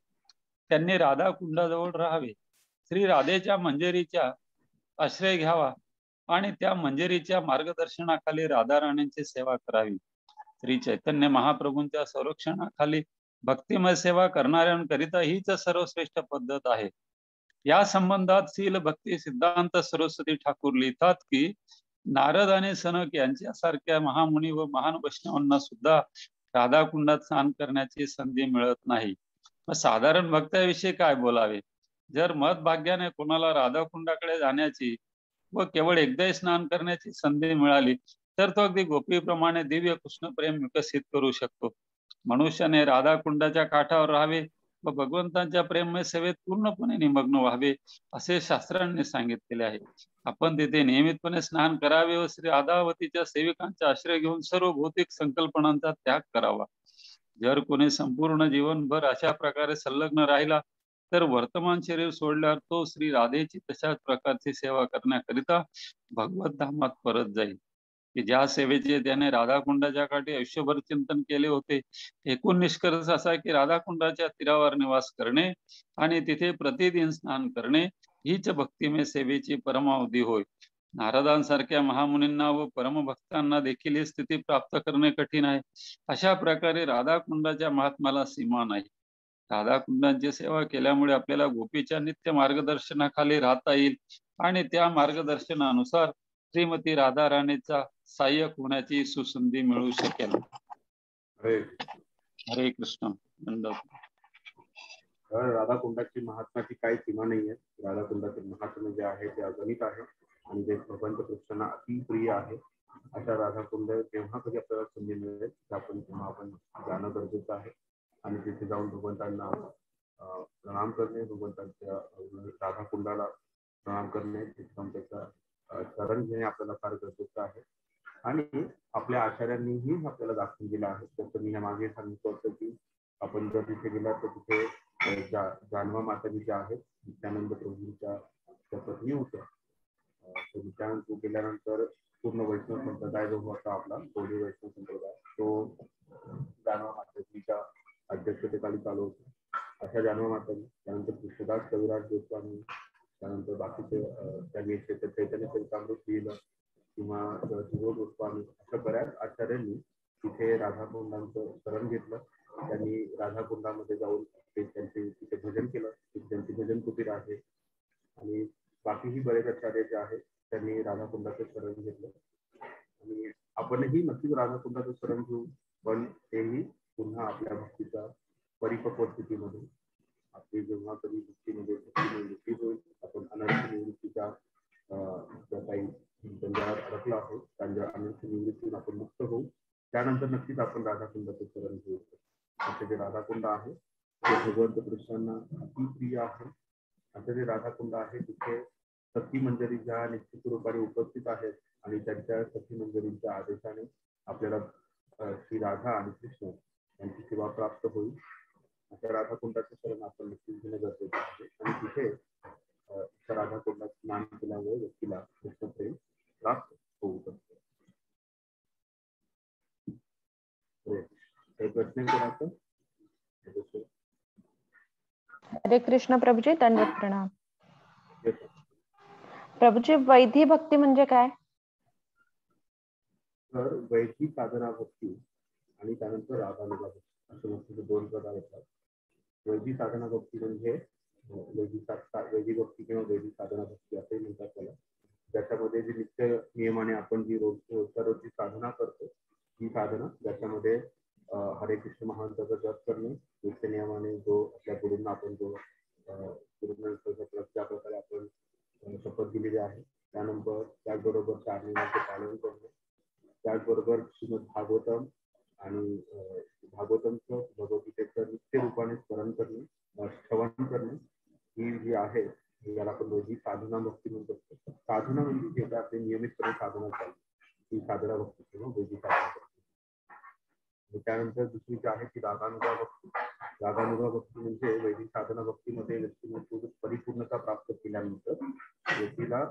त्यांनी राधा कुंडाजवळ राहावे. श्री राधेच्या मंजरीच्या आश्रय घ्यावा आणि त्या मंजरीच्या मार्गदर्शनाखाली राधा राणींची सेवा करावी. श्री चैतन्य महाप्रभूंच्या संरक्षणाखाली भक्तिमय सेवा करणाऱ्यांकरिता हीच सर्वश्रेष्ठ पद्धत आहे. या संबंधात शील भक्ती सिद्धांत सरस्वती ठाकूर लिहितात की नारद आणि सनक यांच्यासारख्या महामुनी व महान वैष्णवांना सुद्धा राधा कुंडात स्नान करण्याची संधी मिळत नाही. मग साधारण भक्ताविषयी काय बोलावे? जर मत भाग्याने कोणाला राधा कुंडाकडे जाण्याची व केवळ एकदाही स्नान करण्याची संधी मिळाली तर तो अगदी गोपीप्रमाणे दिव्य कृष्ण प्रेम विकसित करू शकतो. मनुष्याने राधा कुंडाच्या काठावर राहावे व भगवंतांच्या प्रेममय सेवेत पूर्णपणे निमग्न व्हावे असे शास्त्रांनी सांगितलेले आहे. आपण तिथे नियमितपणे स्नान करावे व श्री राधावतीच्या सेविकांचा आश्रय घेऊन सर्व भौतिक संकल्पनांचा त्याग करावा. जर कोणी संपूर्ण जीवनभर अशा प्रकारे संलग्न राहिला तर वर्तमान शरीर सोडल्यावर तो श्री राधेची तशाच प्रकारची सेवा करण्याकरिता भगवत धामात परत जाईल की ज्या सेवेचे त्याने राधा कुंडाच्या काठी आयुष्यभर चिंतन केले होते. एकूण निष्कर्ष असा की राधा कुंडाच्या तीरावर निवास करणे आणि तिथे प्रतिदिन स्नान करणे हीच भक्तिमय सेवेची परमावधी होय. नारदांसारख्या महामुनींना व परमभक्तांना देखील ही स्थिती प्राप्त करणे कठीण आहे. अशा प्रकारे राधा कुंडाच्या महात्म्याला सीमा नाही. राधा कुंडांची सेवा केल्यामुळे आपल्याला गोपीच्या नित्य मार्गदर्शनाखाली राहता येईल आणि त्या मार्गदर्शनानुसार श्रीमती राधा राणीचा सहाय्यक होण्याची सुसंधी मिळू शकेल. हरे कृष्ण. राधा कुंडाची महात्म्याची काही सीमा नाही आहे. राधा कुंडाचे महात्म्य जे आहे ते अगणित आहे आणि ते भगवंत कृष्णांना अति प्रिय आहे. अशा राधाकुंड जेव्हा कधी आपल्याला संधी मिळेल तेव्हा आपण जाणं गरजेचं आहे आणि तिथे जाऊन भगवंतांना प्रणाम करणे, भगवंतांच्या राधाकुंडाला प्रणाम करणे, त्याचा शरण घेणे आपल्याला फार गरजेचं आहे. आणि आपल्या आचार्यांनीही आपल्याला दाखवून दिलं आहे. जसं मी मागे सांगितलं होतं की आपण जर तिथे गेला तर तिथे जानवा माताजी ज्या आहेत नित्यानंद प्रभूंच्या पत्नी होत्या. नित्यानंद गेल्यानंतर पूर्ण वैष्णव संप्रदाय जो होता आपला गौडी वैष्णव संप्रदाय तो जानवा माताजीच्या अध्यक्षतेखाली चालू होता. अशा जानवा माताजी, त्यानंतर कृष्णदास कविराज गोस्वामी, त्यानंतर बाकीचे चैतन्य चरितामृत लिहिलं किंवा सुबोध गोस्वामी, अशा बऱ्याच आचार्यांनी तिथे राधाकुंडांचं शरण घेतलं. त्यांनी राधाकुंडामध्ये जाऊन त्यांचे तिथे भजन केलं. त्यांची भजन कुटीर आहे आणि बाकीही बरेच आचार्य जे आहेत त्यांनी राधाकुंडाचं शरण घेतलं. आणि आपणही नक्कीच राधाकुंडाचं शरण घेऊ, पण तेही पुन्हा आपल्या भक्तीच्या परिपक्व स्थितीमध्ये आपली जेव्हा कधी भक्तीमध्ये निवृत्ती होईल, आपण अनर्थ निवृत्तीच्या ज्या काही जंजाळात अडकलो आहोत त्या अनर्थ निवृत्तीतून आपण मुक्त होऊ, त्यानंतर नक्कीच आपण राधाकुंडाचं शरण घेऊ. असे जे राधाकुंड आहे ते भगवंत कृष्णांना अति प्रिय आहे. असे जे राधाकुंड आहे तिथे सखी मंजरी ज्या निश्चित रूपाने उपस्थित आहेत आणि त्यांच्या सखी मंजरींच्या आदेशाने आपल्याला श्री राधा आणि कृष्ण यांची सेवा प्राप्त होईल. अशा राधाकुंडाचं शरण आपण नक्कीच घेणं गरजेचं आहे आणि तिथे राधाकुंडात स्नान केल्यामुळे व्यक्तीला कृष्ण प्रेम प्राप्त होऊ शकते. प्रश्न कोणाचं? हरे कृष्ण प्रभुजी, दंडवत प्रणाम. प्रभुजी, वैधी भक्ती म्हणजे काय? तर वैधी साधना भक्ती आणि त्यानंतर राधानुगा भक्ती असे भक्तीचे दोन प्रकार असतात. वैधी साधना भक्ती म्हणजे वैधी भक्ती किंवा वैधी साधना भक्ती असे म्हणतात त्याला. ज्याच्यामध्ये जी नित्य नियमाने आपण जी रोजची साधना करतो ही साधना, ज्याच्यामध्ये हरे कृष्ण महामंत्राचा जप करणे, नित्य नियमाने जो आपल्या गुरूंना आपण जो ज्या प्रकारे आपण शपथ दिलेली आहे, त्यानंतर त्याचबरोबर 4 नियमांचे पालन करणे, त्याचबरोबर श्रीमद भागवतम आणि भागवतमचं भगवद्गीतेचं नित्य रूपाने स्मरण करणे, श्रवण करणे, ही जी आहे याला आपण वैधी साधना भक्ती म्हणू शकतो. साधना म्हणजे जे आपले नियमितपणे साधना चालू ही साधना भक्ती किंवा वैधी साधना भक्ती. त्यानंतर दुसरी जी आहे ती रागानुगा भक्ती. रागानुगा भक्ती म्हणजे वैदिक साधना भक्तीमध्ये व्यक्तीने परिपूर्णता प्राप्त केल्यानंतर व्यक्तीला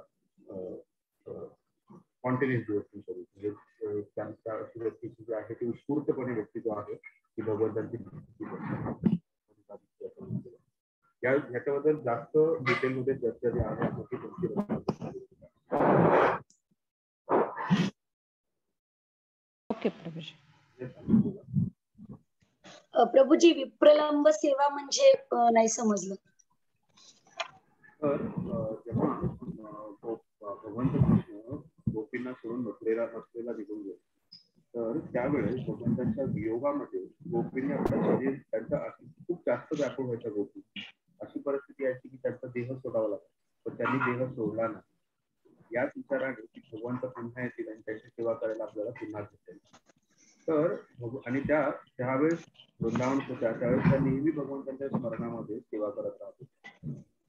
कॉन्टिन्युअस डिवोशन करू, म्हणजे त्यांच्या अशी व्यक्तीची जी आहे ती उत्स्फूर्तपणे व्यक्ती जो आहे ती भगवंतांची भक्ती. ह्याच्याबद्दल जास्त डिटेलमध्ये चर्चा जी आहे ओके प्रभुजी. प्रभुजी, विप्रलंब सेवा म्हणजे नाही समजलं. तर जेव्हा भगवंत कृष्ण गोपींना सोडून मथुरेला निघून गेले, तर त्यावेळेस भगवंतांच्या वियोगामध्ये गोपींनी आपलं शरीर त्यांच्या खूप जास्त व्याकुळ व्हायच्या. गोपी अशी परिस्थिती यायची की त्यांचा देह सोडावा लागला, पण त्यांनी देह सोडला नाही. याच विचाराने की भगवंत पुन्हा येतील आणि त्यांची सेवा करायला आपल्याला पुन्हा भेटेल. तर आणि त्यावेळेस वृंदावन होत्या त्यावेळेस त्या नेहमी भगवंतांच्या स्मरणामध्ये सेवा करत राहतो.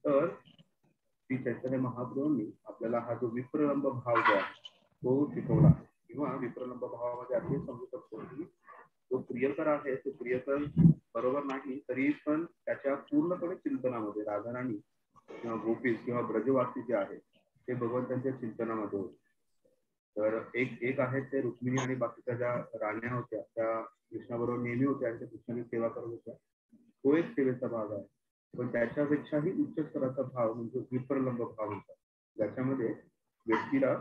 तर श्री चैतन्य महाप्रभूंनी आपल्याला हा जो विप्रलंब भाव जो आहे तो शिकवला आहे. किंवा विप्रलंब भावामध्ये असे समजू शकतो की जो प्रियकर आहे तो प्रियकर बरोबर नाही तरी पण त्याच्या पूर्णपणे चिंतनामध्ये राधाराणी किंवा गोपीस किंवा ब्रजवासी जे आहे ते भगवंतांच्या चिंतनामध्ये होते. तर एक आहे ते रुक्मिणी आणि बाकीच्या ज्या राण्या होत्या त्या कृष्णाबरोबर नेहमी होत्या आणि त्या कृष्णाने सेवा करत होत्या. तो एक सेवेचा भाग आहे. पण त्याच्यापेक्षाही उच्च स्तराचा भाव म्हणजे विप्रलंब भाव होता, ज्याच्यामध्ये व्यक्तीला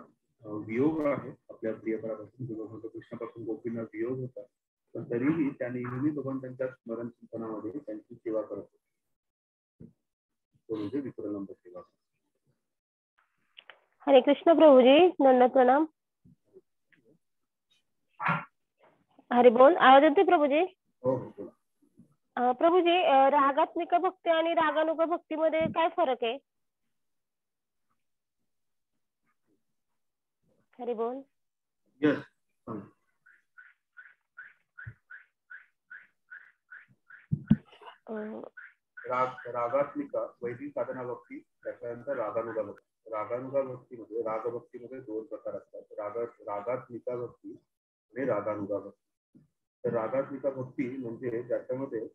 वियोग आहे आपल्या प्रियकरापासून, भगवंत कृष्णापासून गोपींना वियोग होता, पण तरीही त्या नेहमी भगवंतांच्या स्मरण चिंतनामध्ये त्यांची सेवा करत होते. तो म्हणजे विप्रलंब सेवा. हरे कृष्ण प्रभुजी, दंडवत प्रणाम. हरे बोल. आवाज येते प्रभुजी? हो हो. प्रभुजी, रागात्मिक भक्ती आणि रागानुग भक्तीमध्ये काय फरक आहे? हरे बोल. यस. रागात्मिका वैदिक साधना भक्ती, त्याच्यानंतर रागानुगा भक्ती. रागानुगा भक्तीमध्ये रागभक्तीमध्ये दोन प्रकार असतात, रागात्मिका भक्ती आणि रागानुगा भक्ती. तर रागात्मिका भक्ती म्हणजे ज्याच्यामध्ये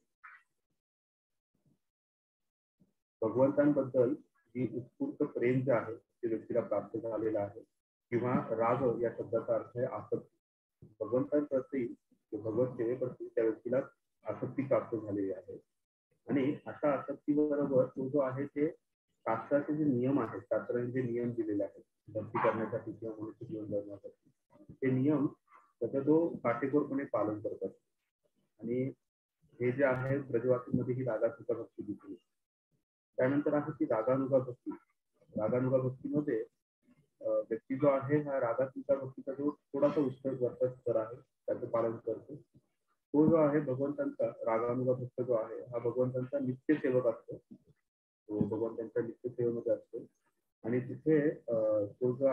भगवंतांबद्दल जी उत्स्फूर्त प्रेम जे आहे ते व्यक्तीला प्राप्त झालेलं आहे, किंवा राग या शब्दाचा अर्थ आहे आसक्ती. भगवंतांप्रती भगवत सेवेप्रती त्या व्यक्तीला आसक्ती प्राप्त झालेली आहे. आणि अशा आसक्तीबरोबर तो जो आहे ते शास्त्राचे जे नियम आहेत, शास्त्राने जे नियम दिलेले आहेत भक्ती करण्यासाठी किंवा मनुष्य जीवन जगण्यासाठी, ते नियम त्याचा तो काटेकोरपणे पालन करत असतो. आणि हे जे आहे ब्रजवासींमध्ये ही रागात्मिका भक्ती दिसली. त्यानंतर आहे ती रागानुगा भक्ती. रागानुगा भक्तीमध्ये व्यक्ती जो आहे हा रागात्मिका भक्तीचा जो थोडासा वरचा स्तर आहे त्याचं पालन करतो. तो जो आहे भगवंतांचा रागानुगा भक्त जो आहे हा भगवंतांचा नित्य सेवक असतो. तो भगवंतांच्या नित्य सेवेमध्ये असतो. आणि तिथे तो जो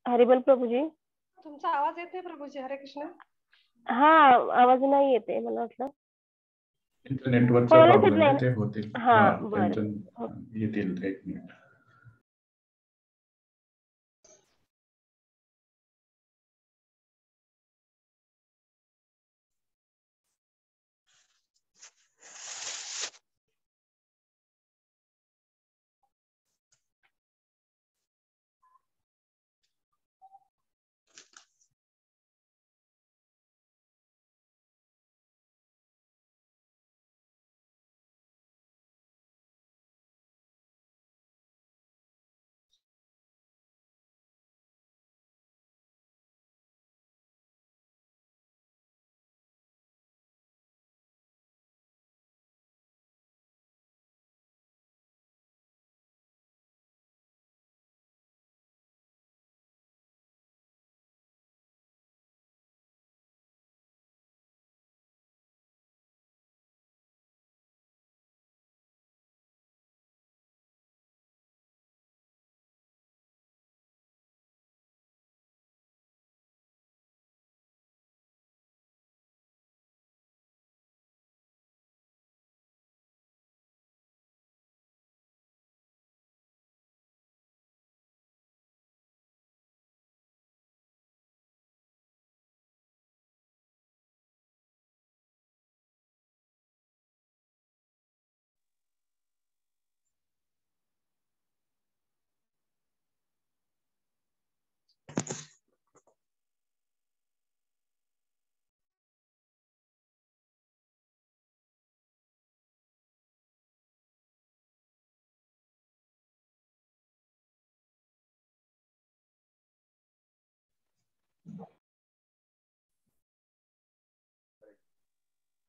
हरिबोल प्रभूजी. तुमचा आवाज येतोय प्रभूजी. हरे कृष्ण. हा आवाज नाही येते, मला वाटलं नेटवर्कचा प्रॉब्लेम आहे, ते होतील. हा बरं येतील. एक मिनिट.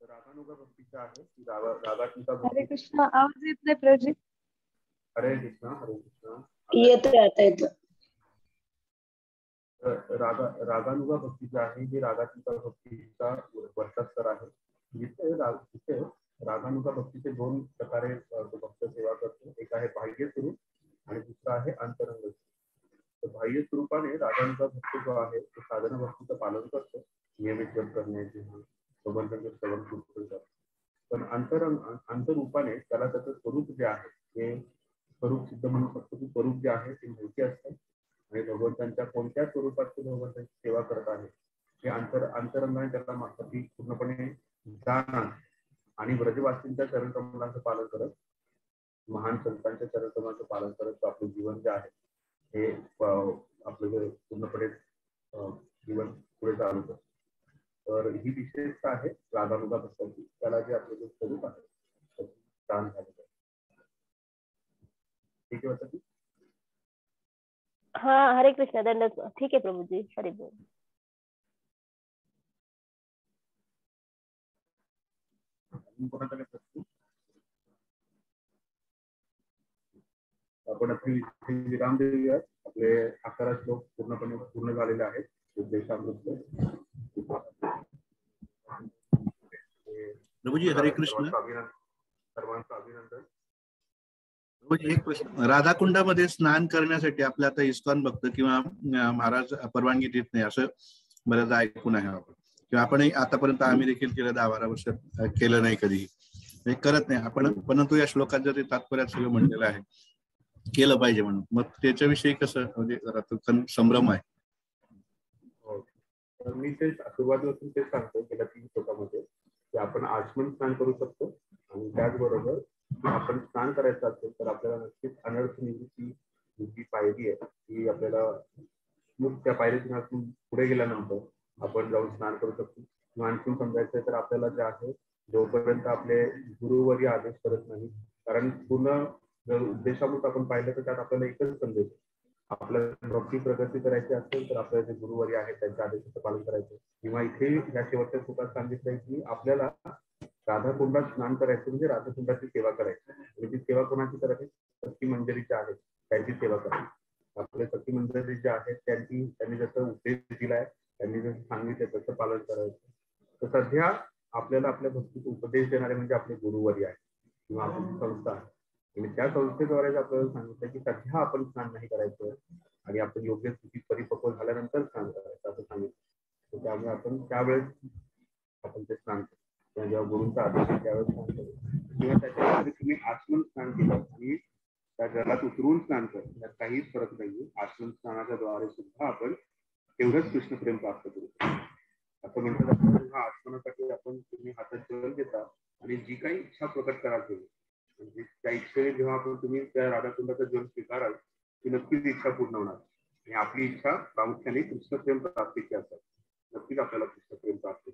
रागानुगा भक्तीचा आहे ती रागात्मिका हरे भक्ती. कृष्ण. आवाज येत नाही प्रभूजी. हरे कृष्ण. हरे कृष्ण. येतोय आता येतो. रागानुगा भक्ती जी आहे ही रागात्मिका भक्तीचा वरचा स्तर आहे. जिथे रागानुगा भक्तीचे दोन प्रकारे तो भक्त सेवा करतो. एक आहे बाह्य स्वरूप आणि दुसरा आहे अंतरंग स्वरूप. तर बाह्य स्वरूपाने रागानुगा भक्त जो आहे तो साधना भक्तीचं पालन करतो, नियमित जप करण्याचे भगवंतांचे सेवन करतो. पण अंतरूपाने त्याला त्याचं स्वरूप जे आहे ते स्वरूप सिद्ध म्हणू शकतो की स्वरूप जे आहे ते माहिती असतं. आणि भगवंतांच्या कोणत्या स्वरूपात ते भगवंतांची सेवा करत आहे हे अंतरंगाने त्याला मागसाठी पूर्णपणे जाणार. आणि ब्रजवासींच्या चरणकमलांचं पालन करत, महान संतांच्या चरणकमलांचं पालन करत तो आपलं जीवन जे आहे हे आपलं जे पूर्णपणे जीवन पुढे चालू करतो. तर ही विशेषता आहे रागानुगा भक्ताची. त्याला जे आपलं जे स्वरूप आहे दान झालेलं आहे. ठीक आहे वाटतं? हा हरे कृष्ण दंड. ठीक आहे प्रभूजी. हरे बोल. कोणाकडे प्रश्न? आपण इथे विराम देऊया. आपले 11 श्लोक पूर्णपणे पूर्ण झालेले आहेत उद्देशामृत. प्रभूजी हरे कृष्ण. सर्वांचं अभिनंदन. प्रभूजी एक प्रश्न, राधाकुंडामध्ये स्नान करण्यासाठी आपल्या आता इस्कॉन भक्त किंवा महाराज परवानगी देत नाही असं बऱ्याचदा ऐकून आहे आपण, किंवा आपणही आतापर्यंत आम्ही देखील केलं 10-12 वर्ष केलं नाही कधी, करत नाही आपण. परंतु या श्लोकात जर ते तात्पर्यात सगळं म्हणलेलं आहे केलं पाहिजे म्हणून, मग त्याच्याविषयी कसं म्हणजे जरा संभ्रम आहे. तर मी ते सुरुवातीपासून तेच सांगतो गेल्या 3 श्लोकामध्ये की आपण आचमन स्नान करू शकतो आणि त्याचबरोबर आपण स्नान करायचं असेल तर आपल्याला नक्कीच अनर्थ निवृत्ती जी पायरी आहे ती आपल्याला मग त्या पायरीतून पुढे गेल्यानंतर आपण जाऊन स्नान करू शकतो. किंवा आणखी समजायचं तर आपल्याला जे आहे जोपर्यंत आपले गुरुवर्य आदेश करत नाही, कारण पूर्ण जर उद्देशामृत आपण पाहिलं तर त्यात आपल्याला एकच संदेश, आपल्याला भक्ती प्रगती करायची असेल तर आपल्याला जे गुरुवर्य आहेत त्यांच्या आदेशाचं पालन करायचं. किंवा इथे या शेवटच्या श्लोकात सांगितलंय की आपल्याला राधाकुंडात स्नान करायचं म्हणजे राधाकुंडाची सेवा करायची. आणि ती सेवा कोणाची करायची? सखी मंडळीची आहेत त्यांची सेवा करायची. आपले सखी मंडळी जे आहेत त्यांनी जसं उपदेश दिलाय, त्यांनी जसं सांगितलं तसं पालन करायचं. तर सध्या आपल्याला आपल्या भक्तीचा उपदेश देणारे म्हणजे आपले गुरुवर्य आहे किंवा आपली संस्था आहे. आणि त्या संस्थेद्वारे आपल्याला सांगितलं की सध्या आपण स्नान नाही करायचं आणि आपण योग्य स्थिती परिपक्व झाल्यानंतर स्नान करायचं असं सांगितलं. त्यामुळे आपण त्यावेळेस आपण ते स्नान करू, जेव्हा गुरूंचा आदेश आहे त्यावेळेस स्नान करू. किंवा त्याच्यामध्ये तुम्ही आचमन स्नान केलं आणि त्या जलात उतरून स्नान करा, यात काहीच फरक नाहीये. आचमन स्नानाच्या द्वारे सुद्धा आपण तेवढंच कृष्ण प्रेम प्राप्त करू. असं म्हणतात आचमनासाठी आपण तुम्ही हातात जल घेता आणि जी काही इच्छा प्रकट कराल म्हणजे त्या इच्छेने जेव्हा आपण तुम्ही त्या राधाकुंडाचा जल स्वीकाराल ती नक्कीच इच्छा पूर्ण होणार. आणि आपली इच्छा प्रामुख्याने कृष्णप्रेम प्राप्तीची असतात. नक्कीच आपल्याला कृष्णप्रेम प्राप्त.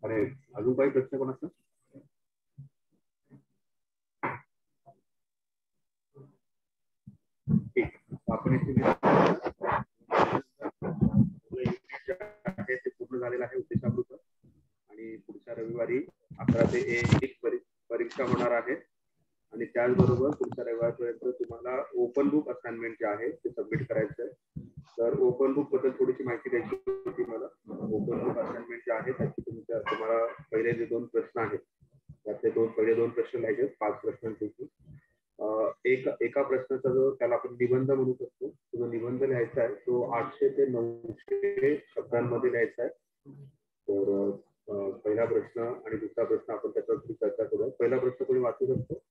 अरे अजून काही प्रश्न कोणाचा? ठीक, आपण इथे ते पूर्ण झालेलं आहे उद्देशामृत. आणि पुढच्या रविवारी 11 ते 1 परीक्षा होणार आहे. आणि त्याचबरोबर पुढच्या रविवारपर्यंत तुम्हाला ओपन बुक असाइनमेंट जे आहे ते सबमिट करायचं आहे. तर ओपन बुक बद्दल थोडीशी माहिती द्यायची होती मला. ओपन बुक असाइनमेंट जे आहे त्याची तुम्हाला पहिले जे 2 प्रश्न आहेत त्यातले पहिले 2 प्रश्न लिहायचे 5 प्रश्नांपैकी. एका प्रश्नाचा जो त्याला आपण निबंध म्हणू शकतो, तो निबंध लिहायचा आहे तो 800 ते 900 शब्दांमध्ये लिहायचा आहे. तर पहिला प्रश्न आणि दुसरा प्रश्न आपण त्याच्यावरती चर्चा करूया. पहिला प्रश्न कोणी वाचू शकतो?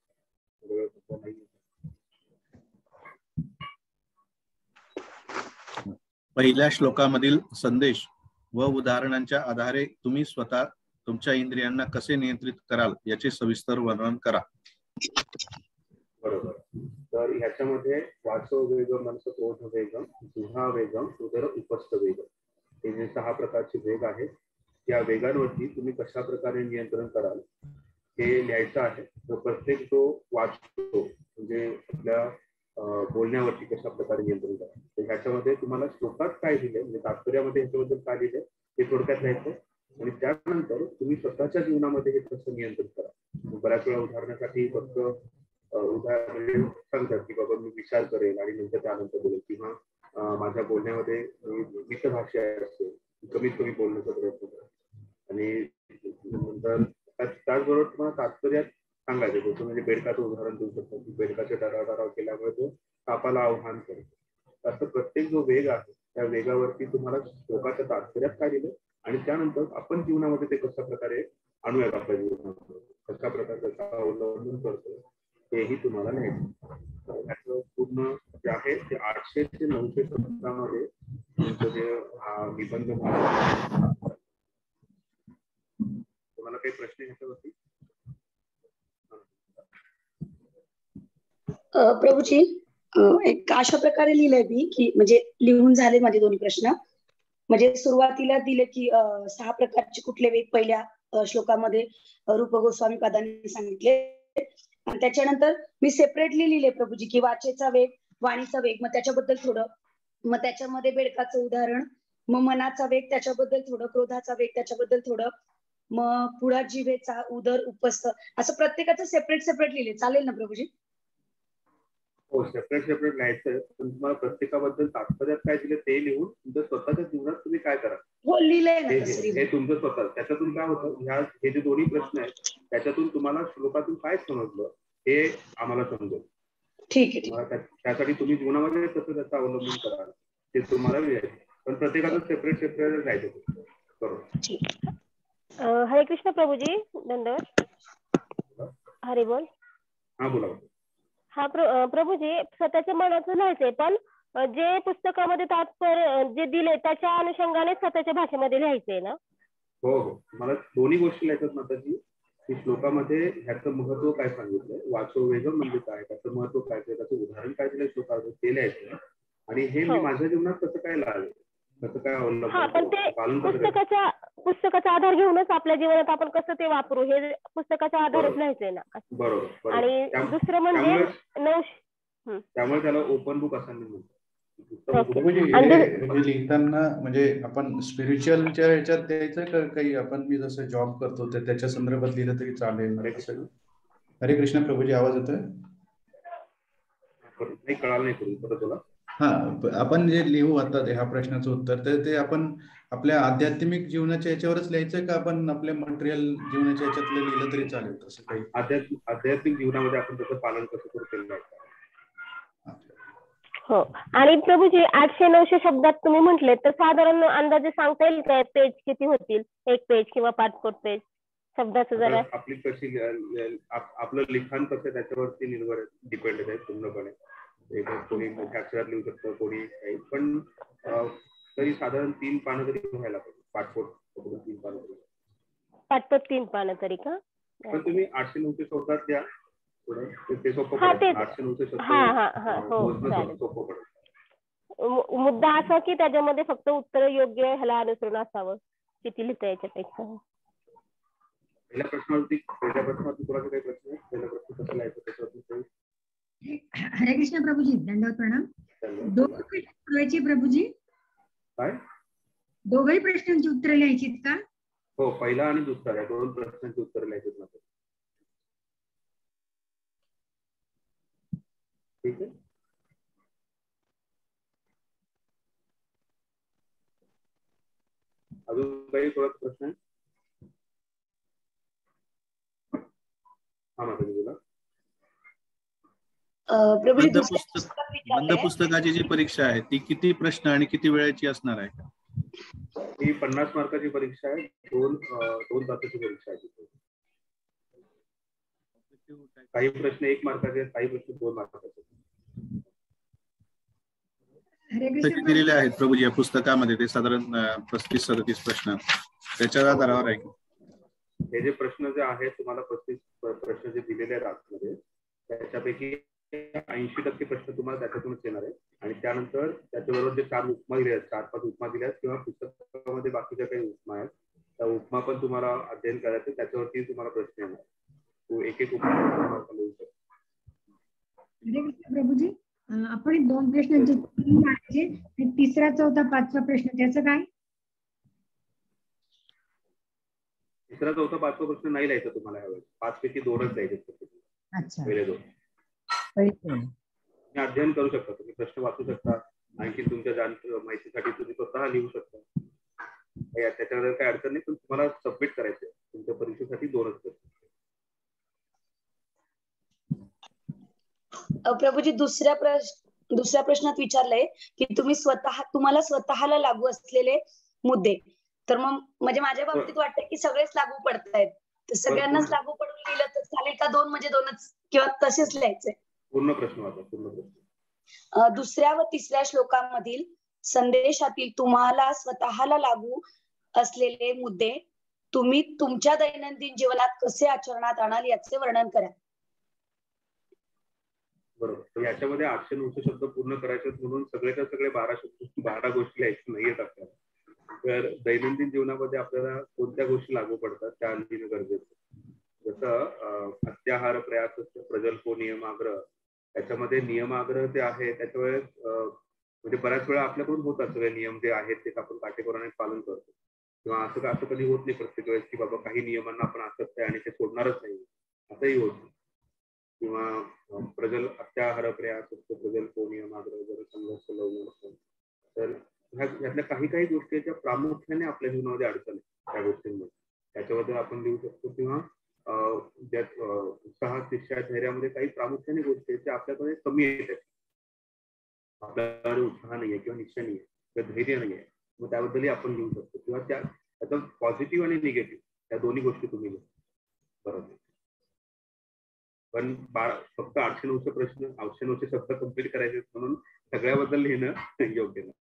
पहिल्या श्लोकामधील संदेश व उदाहरणांच्या आधारे तुम्ही स्वतः तुमच्या इंद्रियांना कसे नियंत्रित कराल याचे सविस्तर वर्णन करा. बरोबर. तर ह्याच्यामध्ये वाचो वेगम, मनस ओढ वेगम, जुहा वेगम, उदर उपस्थ वेगम, हे जे 6 प्रकारचे वेग आहेत त्या वेगांवरती तुम्ही कशा प्रकारे नियंत्रण कराल हे लिहायचं आहे. तर प्रत्येक जो वाचतो म्हणजे आपल्या बोलण्यावरती कशा प्रकारे नियंत्रण करा. तर ह्याच्यामध्ये तुम्हाला श्लोकात काय दिले म्हणजे तात्पर्यामध्ये ह्याच्याबद्दल काय दिले ते थोडक्यात लिहायचं. आणि त्यानंतर तुम्ही स्वतःच्या जीवनामध्ये हे कसं नियंत्रण करा. बऱ्याच वेळा उदाहरणासाठी फक्त उदाहरण सांगतात की बाबा मी विचार करेल आणि नंतर त्यानंतर बोलेल, किंवा माझ्या बोलण्यामध्ये मितभाषा असते, कमीत कमी बोलण्याचा प्रयत्न करा. आणि नंतर त्याचबरोबर तुम्हाला तात्पर्यात सांगायचं. जसं म्हणजे बेडकाचं उदाहरण देऊ शकतो की बेडकाचे डराव केल्यामुळे तो सापाला आव्हान करतो. असं प्रत्येक जो वेग आहे त्या वेगावरती तुम्हाला श्लोकाच्या तात्पर्यात काय दिलं आणि त्यानंतर आपण जीवनामध्ये ते कशा प्रकारे आणूयात आपल्या जीवनामध्ये, कशा प्रकारचं अवलंबन करतो हेही तुम्हाला लिहायचं. पूर्ण जे आहे ते 800 ते 900 शब्दामध्ये तुमचं जे निबंध. तुम्हाला काही प्रश्न ह्याच्यावरती? प्रभूजी एक अशा प्रकारे लिहिलंय मी की म्हणजे लिहून झाले माझे दोन्ही प्रश्न. म्हणजे सुरुवातीला दिले की 6 प्रकारचे कुठले वेग पहिल्या श्लोकामध्ये रूप गोस्वामी पादांनी सांगितले. आणि त्याच्यानंतर मी सेपरेटली लिहिले प्रभूजी की वाचेचा वेग, वाणीचा वेग, मग त्याच्याबद्दल थोडं, मग त्याच्यामध्ये बेडकाचं उदाहरण, मग मनाचा वेग त्याच्याबद्दल थोडं, क्रोधाचा वेग त्याच्याबद्दल थोडं, मग पुढा जिभेचा, उदर, उपस्थ, असं प्रत्येकाचं सेपरेट सेपरेट लिहिले. चालेल ना प्रभूजी? हो, सेपरेट सेपरेट लिहायचं. पण तुम्हाला प्रत्येकाबद्दल तात्पर्यात काय दिलं ते लिहून तुमच्या स्वतःच्या जीवनात तुम्ही काय करा हो लिहिलंय ना हे तसं. तुमचं स्वतः. त्याच्यातून काय होतं, हे जे दोन्ही प्रश्न आहेत त्याच्यातून तुम्हाला श्लोकातून काय समजलं हे आम्हाला समजेल. ठीक आहे. त्यासाठी तुम्ही जीवनामध्ये कसं त्याचं अवलंबन कराल ते तुम्हाला लिहायचं. पण प्रत्येकाचं सेपरेट सेपरेट लिहायचं. बरोबर. हरे कृष्ण प्रभूजी, दंडवत. हरे बोल. हा बोला. हा प्रभूजी, स्वतःच्या मनाचं लिहायचंय, पण जे पुस्तकामध्ये तात्पर्य जे दिले त्याच्या अनुषंगाने स्वतःच्या भाषेमध्ये लिहायचंय ना? हो हो, मला दोन्ही गोष्टी लिहायच्यात माताजी. की श्लोकामध्ये ह्याचं महत्व काय सांगितलंय, वाचो वेग म्हणजे काय, त्याचं महत्व काय, त्याचं उदाहरण काय दिलंय श्लोकामध्ये ते लिहायचं. आणि हे मी माझ्या जीवनात कसं काय लावलं, कसं काय पुस्तकाचा आधार घेऊनच आपल्या जीवनात आपण कसं ते वापरू हे पुस्तकाचा आधारच लिहायचंय ना. बरोबर. आणि दुसरं म्हणजे त्यामुळे त्याला ओपन बुक असं म्हणतात. म्हणजे लिहिताना म्हणजे आपण स्पिरिच्युअलच्या ह्याच्यात द्यायचं का काही, आपण मी जसं जॉब करतो त्याच्या संदर्भात लिहिलं तरी चालेल? हरे कृष्ण प्रभूजी, आवाज येतोय? कळालं नाही तुला? हा, आपण जे लिहू आता ह्या प्रश्नाचं उत्तर तर ते आपण आपल्या आध्यात्मिक जीवनाच्या याच्यावरच लिहायचं का आपण आपल्या मटेरियल जीवनाच्या याच्यातलं लिहिलं तरी चालेल? तसं काही आध्यात्मिक जीवनामध्ये आपण त्याचं पालन कसं करू केलं आहे. हो. आणि प्रभूजी 800-900 शब्दात तुम्ही म्हटले तर साधारण अंदाजे सांगता येईल काय पेज किती होतील? 1 पेज किंवा 5 पेज शब्दाचं जरा? आपली कशी आपलं लिखाण कसं त्याच्यावरती निर्भर डिपेंड आहे पूर्णपणे. कोणी मोठ्या अक्षरात लिहू शकतो, कोणी काही, पण तरी साधारण 3 पानं तरी व्हायला पाहिजे. 3 पानं तरी. 3 पानं तरी का? पण तुम्ही 800-900 शब्दात द्या. ते सोपं मुद्दा असा की त्याच्यामध्ये फक्त उत्तर योग्य ह्याला अनुसरून असावं, किती लिहिता याच्यापेक्षा. पहिल्या प्रश्नावरती तुला काही प्रश्न आहे? पहिला प्रश्न कसा लिहायचा त्याच्यावरती? हरे कृष्ण प्रभूजी, दंडवत प्रणाम. दोघं प्रश्न लिहायचे प्रभूजी? काय दोघही प्रश्नांची उत्तर लिहायची का? हो, पहिला आणि दुसरा 2 प्रश्नांची उत्तर लिहायची. ठीक आहे. अजून काही थोडा प्रश्न आहे? हा माताजी बोला. बंद पुस्तकाची जी परीक्षा आहे ती किती प्रश्न आणि किती वेळाची असणार आहे? ही 50 मार्काची परीक्षा आहे. 2 तासाची परीक्षा आहे. काही प्रश्न 1 मार्काचे आहेत, काही प्रश्न 2 मार्काचे. दिलेले आहेत प्रभूजी या पुस्तकामध्ये, ते साधारण 35-37 प्रश्न त्याच्या आधारावर आहे. हे जे प्रश्न जे आहेत तुम्हाला 35 प्रश्न जे दिलेले आहेत आतमध्ये, त्याच्यापैकी 80% प्रश्न तुम्हाला त्याच्यातूनच येणार आहे. आणि त्यानंतर त्याच्याबरोबर जे 4 उपमा दिले आहेत, 4-5 उपमा दिल्या आहेत, किंवा पुस्तकामध्ये बाकीच्या काही उपमा आहेत, त्या उपमा पण तुम्हाला अध्ययन करायचं, त्याच्यावरती तुम्हाला प्रश्न येणार. तो एक उपमा लिहू शकतो. प्रभूजी, आपण 2 प्रश्नांचे मांडायचे, 3रा, 4था, 5वा प्रश्न त्याचं काय? 3रा, 4था, 5वा प्रश्न नाही लिहायचा तुम्हाला यावेळेस. 5 पैकी 2च द्यायचे. पहिले 2 तुम्ही अध्ययन करू शकता, तुम्ही प्रश्न वाचू शकता, आणखी तुमच्या माहितीसाठी तुम्ही स्वतः लिहू शकता. त्याच्यावर काही अडचण नाही, पण तुम्हाला सबमिट करायचं तुमच्या परीक्षेसाठी 2च प्रश्न. प्रभूजी, दुसऱ्या प्रश्नात विचारलंय की तुम्हाला स्वतःला लागू असलेले मुद्दे, तर मग म्हणजे माझ्या बाबतीत वाटतं की सगळेच लागू पडतायत, तर सगळ्यांनाच लागू पडून लिहिलं तर चालेल का? 2 म्हणजे 2च, किंवा तसेच लिहायचे? पूर्ण प्रश्न वाचा, पूर्ण प्रश्न. 2ऱ्या व 3ऱ्या श्लोकांमधील संदेशातील तुम्हाला स्वतःला लागू असलेले मुद्दे तुम्ही तुमच्या दैनंदिन जीवनात कसे आचरणात आणाल याचे वर्णन करा. बरोबर. तर याच्यामध्ये 800-900 शब्द पूर्ण करायचे म्हणून सगळेच्या सगळे 12 गोष्टी लिहायच्या नाहीयेत आपल्याला. तर दैनंदिन जीवनामध्ये आपल्याला कोणत्या गोष्टी लागू पडतात त्या लिहिणं गरजेचं. जसं अत्याहार प्रयास प्रजल्पो नियमाग्रह, त्याच्यामध्ये नियमाग्रह जे आहे त्याच्या वेळेस म्हणजे बऱ्याच वेळा आपल्याकडून होतात सगळे नियम जे आहेत ते आपण काटेकोराने पालन करतो, किंवा असं कधी होत नाही प्रत्येक वेळेस की बाबा काही नियमांना आपण असत आणि ते सोडणारच नाही, असंही होत नाही. किंवा अत्याहार प्रयास प्रजल्पो नियमाग्रह जर संघर्ष लवणं, तर ह्यातल्या काही गोष्टी प्रामुख्याने आपल्या जीवनामध्ये अडचण आहे त्या गोष्टींमध्ये, त्याच्याबद्दल आपण लिहू शकतो. किंवा ज्यात उत्साह शिक्षा धैर्यामध्ये काही प्रामुख्याने गोष्टी आहेत त्या आपल्याकडे कमी येतात, आपल्याकडे उत्साह नाहीये किंवा निश्चय नाहीये किंवा धैर्य नाहीये, मग त्याबद्दलही आपण लिहू शकतो. किंवा त्याचा पॉझिटिव्ह आणि निगेटिव्ह या दोन्ही गोष्टी तुम्ही लिहा. बरोबर. पण फक्त 800-900 प्रश्न 800-900 शब्द कंप्लीट करायचे म्हणून सगळ्याबद्दल लिहिणं योग्य नाही.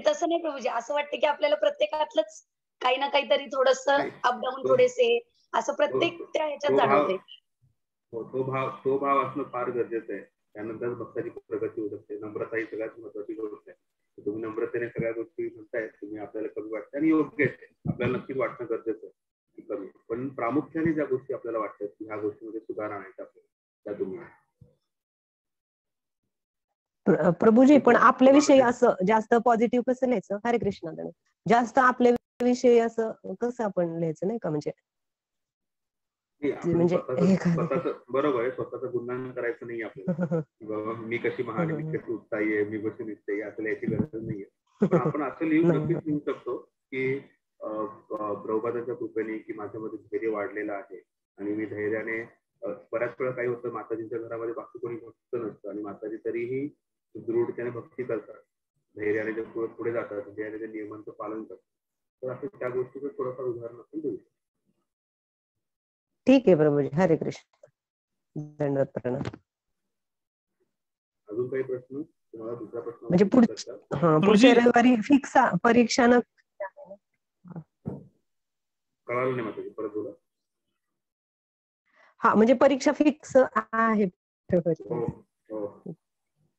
तसं नाही प्रभूजी, असं वाटतं की आपल्याला प्रत्येकातलंच काही ना काहीतरी थोडस अपडाऊन थोडेसे असं प्रत्येक त्या ह्याच्यात जाणवते. तो भाव असणं फार गरजेचं आहे. त्यानंतर भक्ताची प्रगती होत असते. नम्रता ही सगळ्यात महत्वाची गोष्ट आहे. तुम्ही नम्रतेने सगळ्या गोष्टी म्हणताय, तुम्ही आपल्याला कमी वाटतं आणि योग्य आहे, आपल्याला नक्कीच वाटणं गरजेचं आहे कमी, पण प्रामुख्याने ज्या गोष्टी आपल्याला वाटतात की ह्या गोष्टीमध्ये सुधारणा आणायच्या आपल्याला, त्या तुम्ही प्रभूजी. पण आपल्या विषयी असं जास्त पॉझिटिव्ह कसं लिहायचं? हरे कृष्ण. जास्त आपल्या विषयी असं कसं आपण लिहायचं नाही का? म्हणजे बरोबर आहे, स्वतःचं गुणगान करायचं नाही आपल्याला. बाबा मी कशी महान आहे, मी कशी उत्साही आहे, मी कशी निघते, असं लिहायची गरज नाहीये. पण आपण असं नक्कीच लिहू शकतो की प्रभुपादांच्या कृपेने की माझ्यामध्ये धैर्य वाढलेलं आहे आणि मी धैर्याने बऱ्याच वेळा काही होतं, माताजींच्या घरामध्ये बाकी कोणी भक्त नसतं आणि माताजी तरीही दृढतेने भक्ती करतात, धैर्याने जे पुढे जातात, धैर्याने ते नियमांचं पालन करतात. तर असं त्या गोष्टीचं थोडंफार उदाहरण आपण देऊ शकतो. ठीक आहे प्रभूजी. हरे कृष्ण. दंडवत प्रणाम. अजून काही प्रश्न? तुम्हाला दुसरा प्रश्न म्हणजे पुढच्या रविवारी फिक्स परीक्षा न कळालं नाही माझं, परत बोला. हा, म्हणजे परीक्षा फिक्स आहे.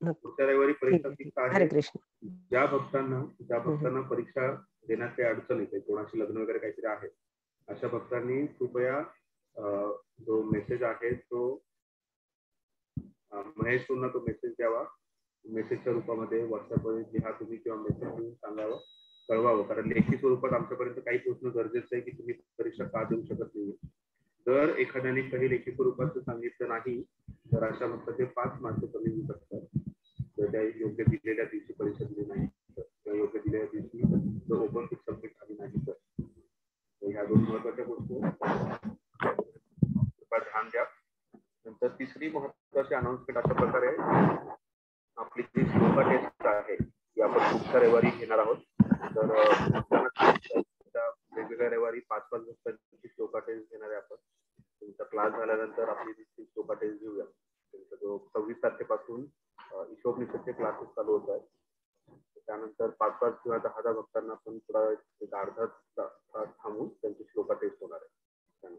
पुढच्या रविवारी परीक्षा फिक्स आहे. हरे कृष्ण. ज्या भक्तांना परीक्षा देण्यात काही अडचण येते, कोणाशी लग्न वगैरे काहीतरी आहे, अशा भक्तांनी कृपया जो मेसेज आहे तो महेश पुन्हा तो मेसेज द्यावा. मेसेजच्या रूपामध्ये व्हॉट्सअपवर लिहा तुम्ही किंवा मेसेज देऊन सांगावं, कळवावं. कारण लेखी स्वरूपात आमच्यापर्यंत काही पोहोचणं गरजेचं आहे की तुम्ही परीक्षा का देऊ शकत नाही. जर एखाद्याने काही लेखी स्वरूपात सांगितलं नाही तर अशा भक्ताचे 5 मार्क कमी होऊ शकतात. तर त्या योग्य दिलेल्या दिवशी परीक्षा दिली नाही तर योग्य दिलेल्या दिवशी जर ओपन बुक सबमिट झाली नाही तर ह्या 2 महत्वाच्या गोष्टी ध्यान द्या. नंतर तिसरी महत्वाची अनाउन्समेंट अशा प्रकारे, आपली जी श्लोका टेस्ट आहे ती आपण पुढच्या रविवारी घेणार आहोत. तर वेगवेगळ्या रविवारी 5-5 दिवसांची श्लोका टेस्ट घेणार आहे आपण. तुमचा क्लास झाल्यानंतर आपली श्लोका टेस्ट घेऊया. जो 26 तारखेपासून ईशोपनिषदचे क्लासेस चालू होत आहेत. त्यानंतर 5-5 किंवा 10 भक्तांना आपण थोडा एक अर्धा तास थांबून त्यांची श्लोका टेस्ट होणार आहे.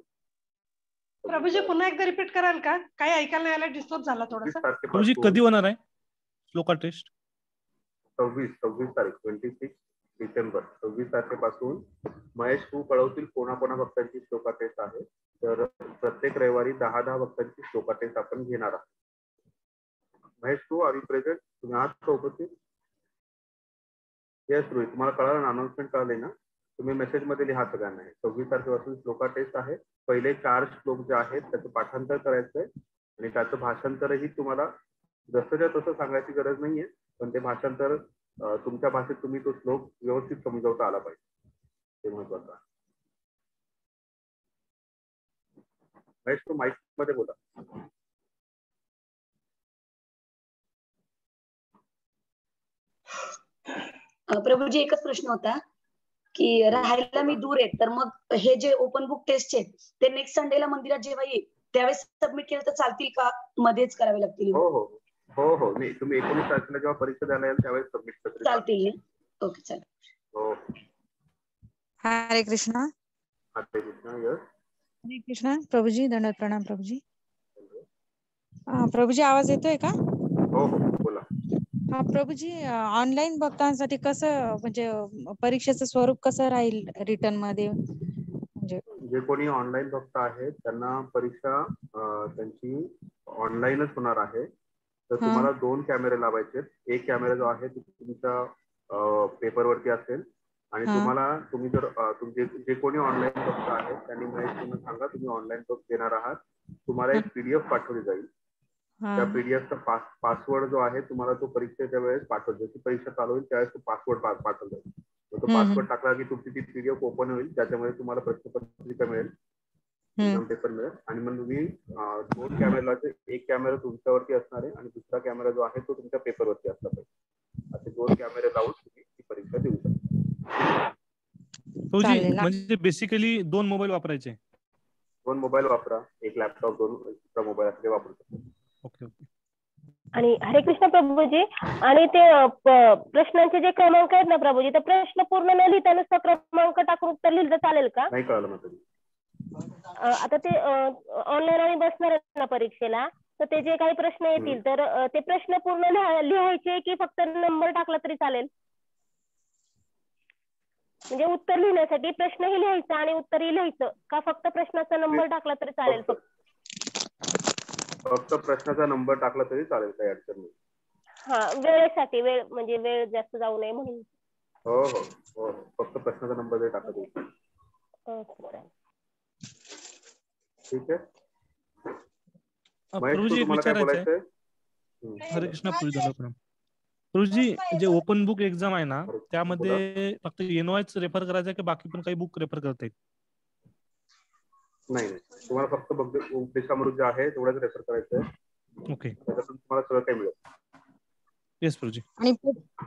प्रभूजी पुन्हा एकदा रिपीट कराल का? काही ऐकायला नाही आलं, डिस्टर्ब झाला थोडासा. प्रभूजी कधी होणार आहे श्लोका टेस्ट? 26 तारीख 26 डिसेंबर 26 तारखेपासून महेश तू कळवतील कोणा भक्तांची श्लोका टेस्ट आहे. तर प्रत्येक रविवारी 10 भक्तांची श्लोका टेस्ट आपण घेणार आहोत. महेश तू आर यू प्रेझेंट? तुम्ही आहात का उपस्थित? येस रोहित, तुम्हाला कळालं ना, अनाउन्समेंट कळाले ना? तुम्ही मेसेज मध्ये लिहा सगळ्यांना. 26 तारखेपासून श्लोका टेस्ट आहे. पहिले 4 श्लोक जे आहेत त्याचं पाठांतर करायचंय आणि त्याचं भाषांतरही तुम्हाला जसंच्या तसं सांगायची गरज नाहीये, पण ते भाषांतर तुमच्या भाषेत तुम्ही तो श्लोक व्यवस्थित समजवता आला पाहिजे, ते महत्वाचं आहे. महेश तो माईक मध्ये बोला. प्रभूजी एकच प्रश्न होता की राहायला मी दूर आहे, तर मग हे जे ओपन बुक टेस्ट आहे ते नेक्स्ट संडेला मंदिरात जेव्हा येईल त्यावेळेस सबमिट केलं तर चालतील का, मध्येच करावे लागतील? हो नाही, तुम्ही 19 तारखेला जेव्हा परीक्षा द्यायला याल त्यावेळेस सबमिट करतील, चालतील. ओके चालेल. हो. हरे कृष्णा. हरे कृष्णा. यस. हरे कृष्णा प्रभूजी. दंडवत प्रणाम प्रभूजी. प्रभूजी आवाज येतोय का? हो हो बोला. प्रभूजी ऑनलाईन भक्तांसाठी कसं म्हणजे परीक्षेचं स्वरूप कसं राहील रिटर्न मध्ये? म्हणजे जे कोणी ऑनलाईन भक्त आहेत त्यांना परीक्षा त्यांची ऑनलाईनच होणार आहे. तर तुम्हाला 2 कॅमेरे लावायचे. एक कॅमेरा जो आहे तो तुमच्या पेपरवरती असेल आणि तुम्ही जर तुमचे जे कोणी ऑनलाईन भक्त आहेत त्यांनी महेशला सांगा तुम्ही ऑनलाईन भक्त देणार आहात. तुम्हाला एक PDF पाठवली जाईल. त्या PDFचा पासवर्ड जो आहे तुम्हाला तो परीक्षेच्या वेळेस पाठवला जाईल. ती परीक्षा चालू होईल त्यावेळेस तो पासवर्ड पाठवला जाईल. तो पासवर्ड टाकला की तुमची ती PDF ओपन होईल. त्याच्यामुळे तुम्हाला प्रश्नपत्रिका मिळेल, एक्झाम पेपर मिळेल आणि मग तुम्ही 2 कॅमेराचे एक कॅमेरा तुमच्यावरती असणार आहे आणि दुसरा कॅमेरा जो आहे तो तुमच्या पेपरवरती असला पाहिजे. असे 2 कॅमेरे लावून तुम्ही ती परीक्षा देऊ शकता. म्हणजे बेसिकली 2 मोबाईल वापरायचे. 2 मोबाईल वापरा, एक लॅपटॉप, 2 मोबाईल असले वापरू शकता. Okay okay. आणि हरे कृष्ण प्रभूजी, आणि ते प्रश्नांचे जे क्रमांक आहेत ना प्रभूजी, तर प्रश्न पूर्ण न लिहिता नुसतं क्रमांक टाकून उत्तर लिहिलं चालेल का? नाही कळलं मला. आता ते ऑनलाईन आम्ही बसणार आहेत ना परीक्षेला, तर ते जे काही प्रश्न येतील तर ते प्रश्न पूर्ण लिहायचे की फक्त नंबर टाकला तरी चालेल? म्हणजे उत्तर लिहिण्यासाठी प्रश्नही लिहायचा आणि उत्तरही लिहायचं का फक्त प्रश्नाचा नंबर टाकला तरी चालेल? फक्त प्रश्नाचा नंबर टाकला तरी चालेल, काही अडचण नाही. हा, वेळेसाठी म्हणजे वेळ जास्त जाऊ नये म्हणून. हो हो हो, फक्त प्रश्नाचा नंबर जरी टाकला तरी. ठीक आहे. प्रभूजी एक विचारायचं आहे. हरे कृष्ण प्रभूजी, जे ओपन बुक एक्झाम आहे ना त्यामध्ये फक्त NOIच रेफर करायचं की बाकी पण काही बुक रेफर करता येईल? नाही, तुम्हाला फक्त उपदेशामृत जे आहे तेवढंच रेफर करायचं आहे. ओके. त्याच्यातून तुम्हाला सगळं काही मिळेल. येस प्रभूजी.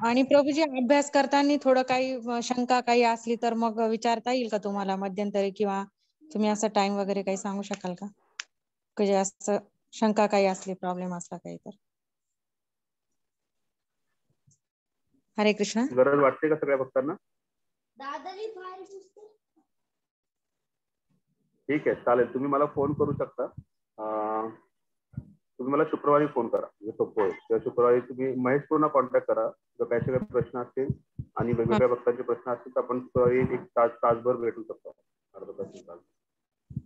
आणि प्रभूजी अभ्यास करताना थोडं काही शंका काही असली तर मग विचारता येईल का तुम्हाला मध्यंतरी, किंवा तुम्ही असं टाइम वगैरे काही सांगू शकाल का? म्हणजे असं शंका काही असली, प्रॉब्लेम असला काही तर? हरे कृष्ण. गरज वाटते का सगळ्या भक्तांना? ठीक आहे, चालेल. तुम्ही मला फोन करू शकता. तुम्ही मला शुक्रवारी फोन करा, म्हणजे सोपं होईल. त्या शुक्रवारी तुम्ही महेश पूर्ण कॉन्टॅक्ट करा. जर काही सगळे प्रश्न असतील आणि वेगवेगळ्या भक्तांचे प्रश्न असतील तर आपण शुक्रवारी एक तासभर भेटू शकतो. अर्धा तास.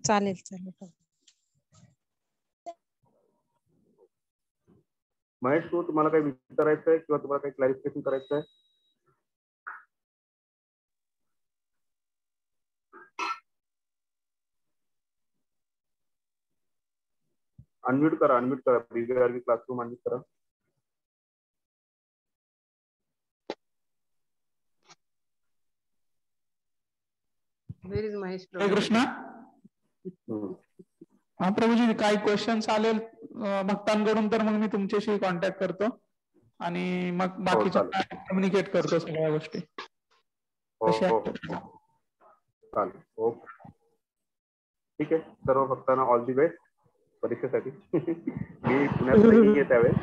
चालेल चालेल. महेश, तुम्हाला काही विचारायचं आहे किंवा तुम्हाला काही क्लॅरिफिकेशन करायचं आहे? अनम्यूट करा. BBRB क्लासरूम अनम्यूट करा. महेश कृष्ण. हा प्रभूजी, काही क्वेश्चन्स आले भक्तांकडून तर मग मी तुमच्याशी कॉन्टॅक्ट करतो आणि मग बाकीच्या कम्युनिकेट करतो सगळ्या गोष्टी. चालेल. ओके, ठीक आहे. सर्व भक्तांना ऑल दी बेस्ट परीक्षेसाठी. मी पुण्यात नाही त्यावेळेस.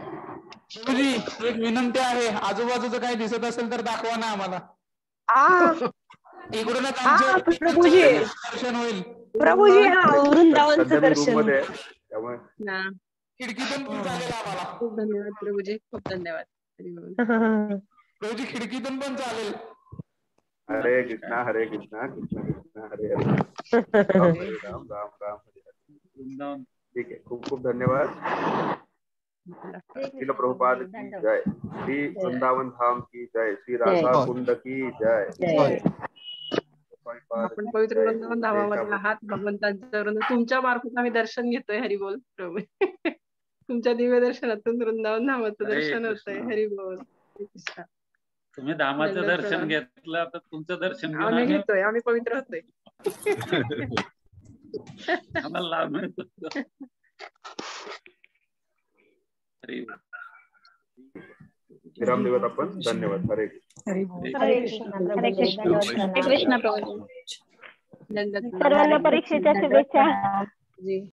प्रभूजी, एक विनंती आहे, आजूबाजूचं काही दिसत असेल तर दाखवा ना आम्हाला. इकडूनच दर्शन होईल. प्रभूजी, वृंदावनचं दर्शन. खिडकीतून पण चालेल आम्हाला. खूप धन्यवाद प्रभूजी, खूप धन्यवाद. प्रभूजी, खिडकीतून पण चालेल. हरे कृष्णा कृष्णा कृष्णा हरे हरे, राम राम राम हरे हरे. ठीक आहे, खूप खूप धन्यवाद. श्रील प्रभुपाद की जय, श्री वृंदावन धाम की जय, श्री राधा कुंड की जय. आपण पवित्र वृंदावन धामामध्ये आहात भगवंतांच्या चरण, तुमच्या मार्फत आम्ही दर्शन घेतोय. हरिबोल प्रभू. तुमच्या दिव्य दर्शनातून वृंदावन धामाचं दर्शन होतंय. हरिबोल. तुम्ही धामाचं दर्शन घेतलं तर तुमचं दर्शन आम्ही घेतोय, आम्ही पवित्र होतोय. आम्हाला लाभ मिळतो. विराम देऊयात आपण. धन्यवाद. हरे कृष्ण. सर्वांना परीक्षेच्या शुभेच्छा.